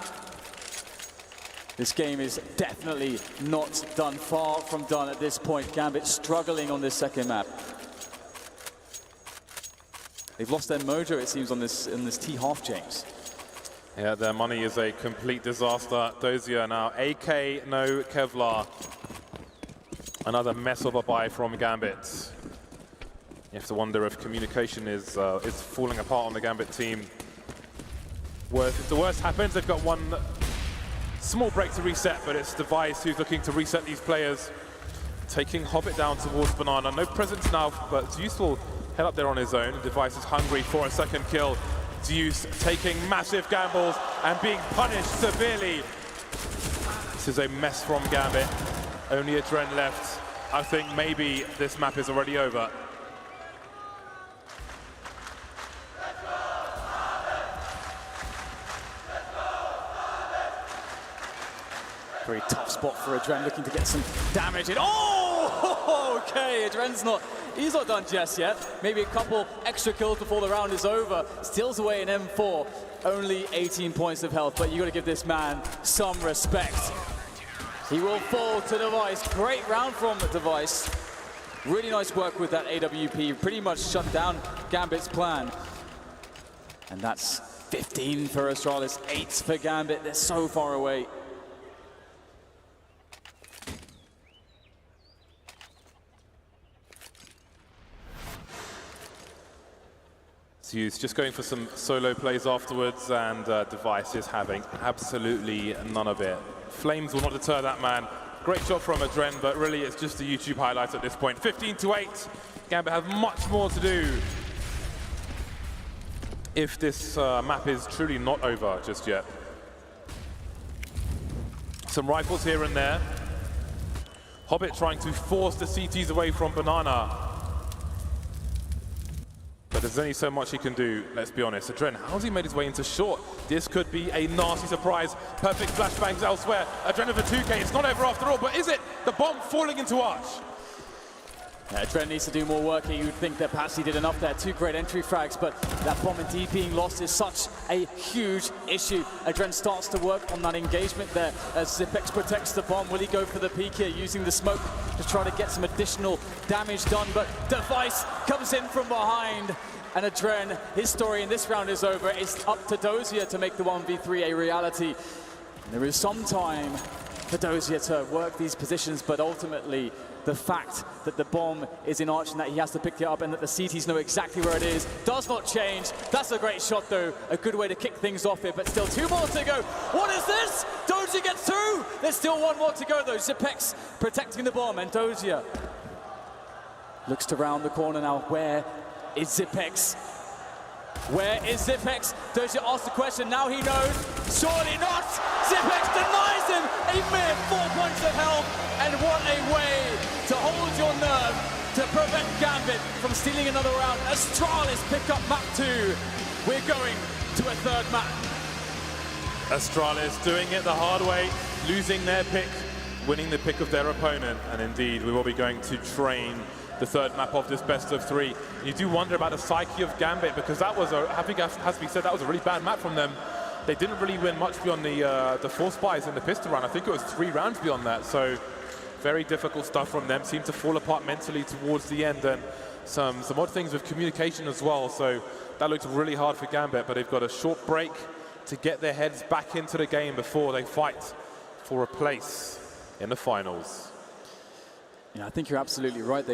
This game is definitely not done, far from done at this point. Gambit struggling on this 2nd map. They've lost their mojo, it seems, on this T half, James. Yeah, their money is a complete disaster. Dozy now AK, no Kevlar. Another mess of a buy from Gambit. You have to wonder if communication is falling apart on the Gambit team. If the worst happens, they've got one small break to reset, but it's Device who's looking to reset these players. Taking Hobbit down towards Banana. No presence now, but it's useful. Head up there on his own. Device is hungry for a 2nd kill. Zeus taking massive gambles and being punished severely. This is a mess from Gambit. Only a Dren left. I think maybe this map is already over. Very tough spot for Adren, looking to get some damage in. Oh, okay, Adren's he's not done just yet. Maybe a couple extra kills before the round is over. Steals away an M4, only 18 points of health, but you gotta give this man some respect. He will fall to Device. Great round from Device. Really nice work with that AWP, pretty much shut down Gambit's plan. And that's 15 for Astralis, 8 for Gambit. They're so far away. Zeus just going for some solo plays afterwards, and Device is having absolutely none of it. Flames will not deter that man. Great shot from Adren, but really it's just a YouTube highlight at this point. 15-8. Gambit have much more to do if this map is truly not over just yet. Some rifles here and there. Hobbit trying to force the CTs away from Banana. But there's only so much he can do, let's be honest. Adren, how's he made his way into short? This could be a nasty surprise. Perfect flashbangs elsewhere. Adren with a 2K, it's not over after all, but is it? The bomb falling into Arch. Yeah, Adren needs to do more work here. You'd think that perhaps he did enough there. 2 great entry frags, but that bomb indeed being lost is such a huge issue. Adren starts to work on that engagement there as Zipex protects the bomb. Will he go for the peek here, using the smoke to try to get some additional damage done? But Device comes in from behind. And Adren, his story in this round is over. It's up to Dozier to make the 1v3 a reality. And there is some time for Dozier to work these positions, but ultimately the fact that the bomb is in Arch and that he has to pick it up and that the CTs know exactly where it is does not change. That's a great shot though, a good way to kick things off here, but still 2 more to go. What is this? Dozier gets through! There's still 1 more to go though. Zipex protecting the bomb, and Dozier looks to round the corner now. Where is Zipex? Where is Zipex? Dozier asks the question, now he knows. Surely not! Zipex denies him a mere 4 points of health, and what a way to hold your nerve to prevent Gambit from stealing another round. Astralis pick up map 2. We're going to a 3rd map. Astralis doing it the hard way, losing their pick, winning the pick of their opponent, and indeed we will be going to train the 3rd map of this best of 3. You do wonder about the psyche of Gambit, because that was I think it has to be said, that was a really bad map from them. They didn't really win much beyond the 4 spies in the pistol round. I think it was 3 rounds beyond that, so very difficult stuff from them. Seemed to fall apart mentally towards the end, and some odd things with communication as well, so that looked really hard for Gambit, but they've got a short break to get their heads back into the game before they fight for a place in the finals. Yeah, I think you're absolutely right.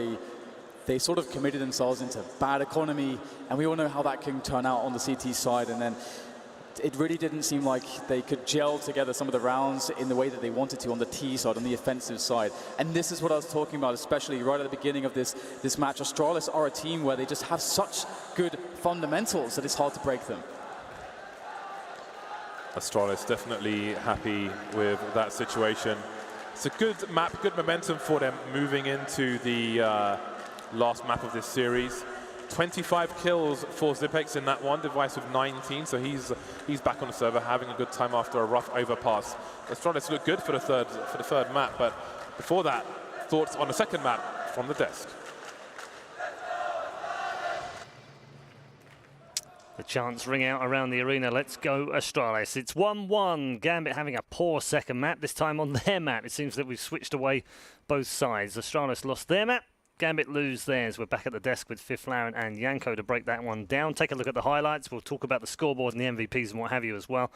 They sort of committed themselves into bad economy, and we all know how that can turn out on the CT side, and then it really didn't seem like they could gel together some of the rounds in the way that they wanted to on the T side, on the offensive side. And this is what I was talking about, especially right at the beginning of this match. Astralis are a team where they just have such good fundamentals that it's hard to break them. Astralis definitely happy with that situation. It's a good map, good momentum for them moving into the last map of this series. 25 kills for Zipex in that one, Device with 19, so he's back on the server having a good time after a rough overpass. Astralis look good for the third map, but before that, thoughts on the 2nd map from the desk. The chants ring out around the arena. Let's go Astralis. It's 1-1. Gambit having a poor 2nd map, this time on their map. It seems that we've switched away both sides. Astralis lost their map. Gambit lose theirs. We're back at the desk with Fiflaren and Yanko to break that one down. Take a look at the highlights. We'll talk about the scoreboard and the MVPs and what have you as well.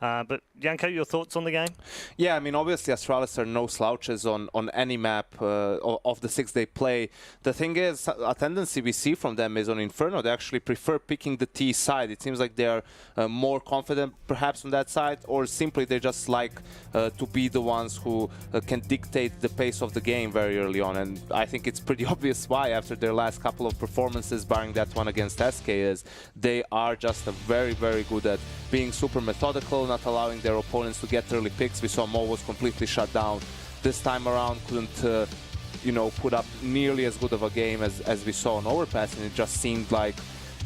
But Janko, your thoughts on the game? Yeah, I mean, obviously Astralis are no slouches on any map of the 6 they play. The thing is, a tendency we see from them is on Inferno, they actually prefer picking the T side. It seems like they're more confident perhaps on that side, or simply they just like to be the ones who can dictate the pace of the game very early on. And I think it's pretty obvious why after their last couple of performances, barring that one against SK, is they are just very, very good at being super methodical, not allowing their opponents to get early picks. We saw Mo was completely shut down this time around, couldn't you know, put up nearly as good of a game as we saw on Overpass, and it just seemed like,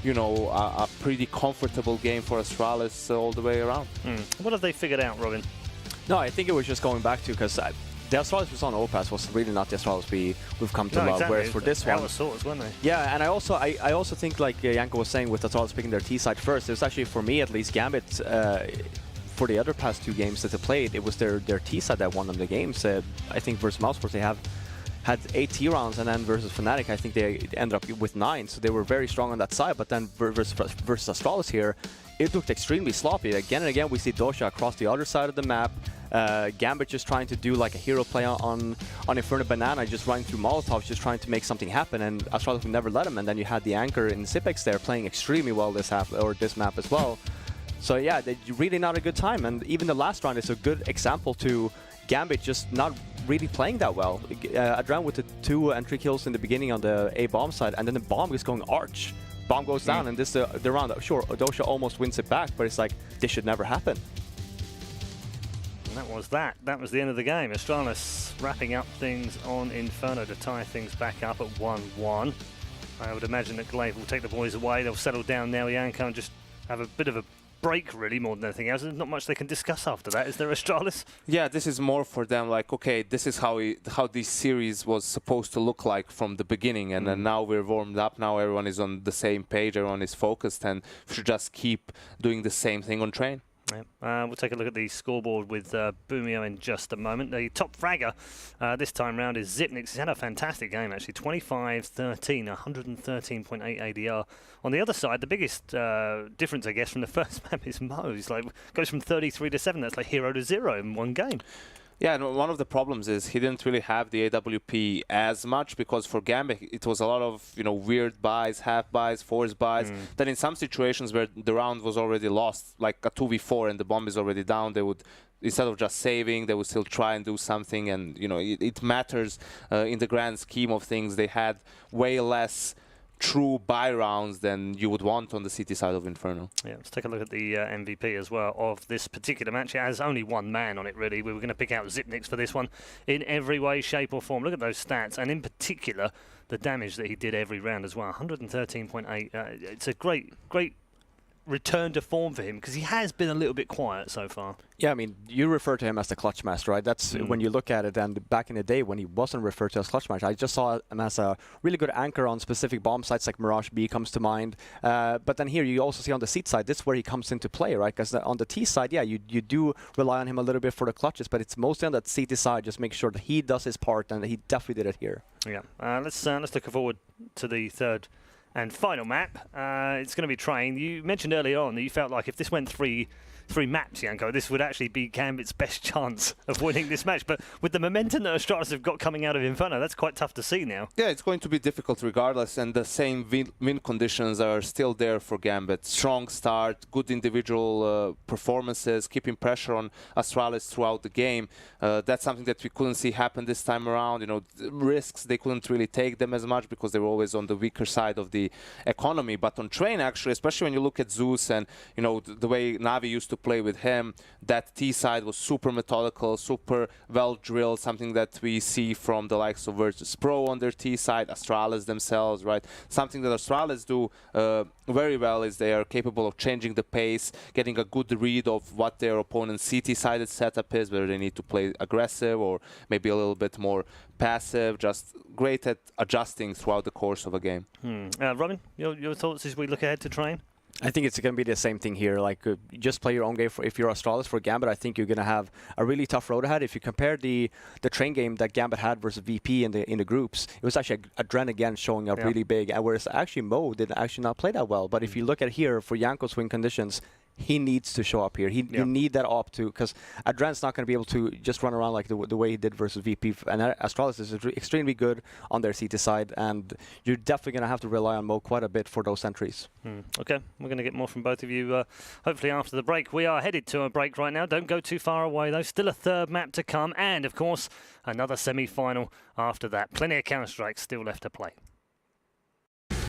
you know, a pretty comfortable game for Astralis all the way around. What have they figured out, Robin? No, I think it was just going back to, because the Astralis we saw on Overpass was really not the Astralis we've come to love, exactly. whereas for this one... Swords, weren't they? Yeah, and I also think, like Janko was saying, with Astralis picking their T side first, it was actually, for me at least, Gambit, for the other past 2 games that they played, it was their T side that won them the games. I think versus Mouseforce they had 8 T rounds, and then versus Fnatic I think they ended up with 9, so they were very strong on that side. But then versus Astralis here, it looked extremely sloppy. Again and again we see Dosha across the other side of the map, Gambit just trying to do like a hero play on Inferno Banana, just running through Molotovs, just trying to make something happen, and Astralis would never let him. And then you had the Anchor in Zipex there playing extremely well this map as well. So yeah, really not a good time, and even the last round is a good example to Gambit just not really playing that well. Adran with the 2 and 3 kills in the beginning on the A bomb side, and then the bomb is going arch. Bomb goes down, and this the round. Sure, Dosha almost wins it back, but it's like, this should never happen. And that was that. That was the end of the game. Astralis wrapping up things on Inferno to tie things back up at 1-1. I would imagine that Glaive will take the boys away. They'll settle down now, Janko, and just have a bit of a break, really, more than anything else. There's not much they can discuss after that, is there, Astralis? Yeah, this is more for them like, okay, this is how this series was supposed to look like from the beginning, and then now we're warmed up, now everyone is on the same page, everyone is focused, and we should just keep doing the same thing on train. Yeah. We'll take a look at the scoreboard with Boomio in just a moment. The top fragger this time round is Zipnix. He's had a fantastic game, actually. 25-13, 113.8 ADR. On the other side, the biggest difference, I guess, from the first map is Mo. He's like, goes from 33 to 7. That's like 0 to 0 in one game. Yeah, and one of the problems is he didn't really have the AWP as much, because for Gambit it was a lot of, you know, weird buys, half buys, force buys. Then in some situations where the round was already lost, like a 2v4 and the bomb is already down, they would, instead of just saving, they would still try and do something. And, you know, it matters in the grand scheme of things. They had way less true buy rounds than you would want on the CT side of Inferno. Yeah, let's take a look at the MVP as well of this particular match. It has only one man on it, really. We were going to pick out Zipnix for this one in every way, shape or form. Look at those stats, and in particular, the damage that he did every round as well. 113.8. It's a great return to form for him, because he has been a little bit quiet so far. Yeah, I mean, you refer to him as the clutch master, right? That's when you look at it, and back in the day when he wasn't referred to as clutch master, I just saw him as a really good anchor on specific bomb sites, like Mirage B comes to mind. But then here you also see on the seat side, this is where he comes into play, right? Because on the T side, yeah, you do rely on him a little bit for the clutches, but it's mostly on that CT side, just make sure that he does his part, and he definitely did it here. Yeah, let's look forward to the third and final map. It's going to be Train. You mentioned earlier on that you felt like if this went three maps, Janko, this would actually be Gambit's best chance of winning this match. But with the momentum that Astralis have got coming out of Inferno, that's quite tough to see now. Yeah, it's going to be difficult regardless, and the same win conditions are still there for Gambit. Strong start, good individual performances, keeping pressure on Astralis throughout the game. That's something that we couldn't see happen this time around. You know, risks, they couldn't really take them as much because they were always on the weaker side of the economy. But on Train, actually, especially when you look at Zeus and, you know, the way Navi used to play with him, that T side was super methodical, super well drilled, something that we see from the likes of Virtus Pro on their T side, Astralis themselves, right? Something that Astralis do very well is they are capable of changing the pace, getting a good read of what their opponent's CT-sided setup is, whether they need to play aggressive or maybe a little bit more passive, just great at adjusting throughout the course of a game. Robin, your thoughts as we look ahead to Train? I think it's going to be the same thing here. Like, just play your own game. If you're Astralis for Gambit, I think you're going to have a really tough road ahead. If you compare the Train game that Gambit had versus VP in the groups, it was actually Adren again showing up really big. Whereas actually Mo did actually not play that well. But if you look at here for Janko's win conditions, he needs to show up here. You need that op to, because Adran's not going to be able to just run around like the way he did versus VP. And Astralis is extremely good on their CT side, and you're definitely going to have to rely on Mo quite a bit for those sentries. Okay, we're going to get more from both of you hopefully after the break. We are headed to a break right now. Don't go too far away though. Still a third map to come, and of course another semi-final after that. Plenty of Counter-Strike still left to play.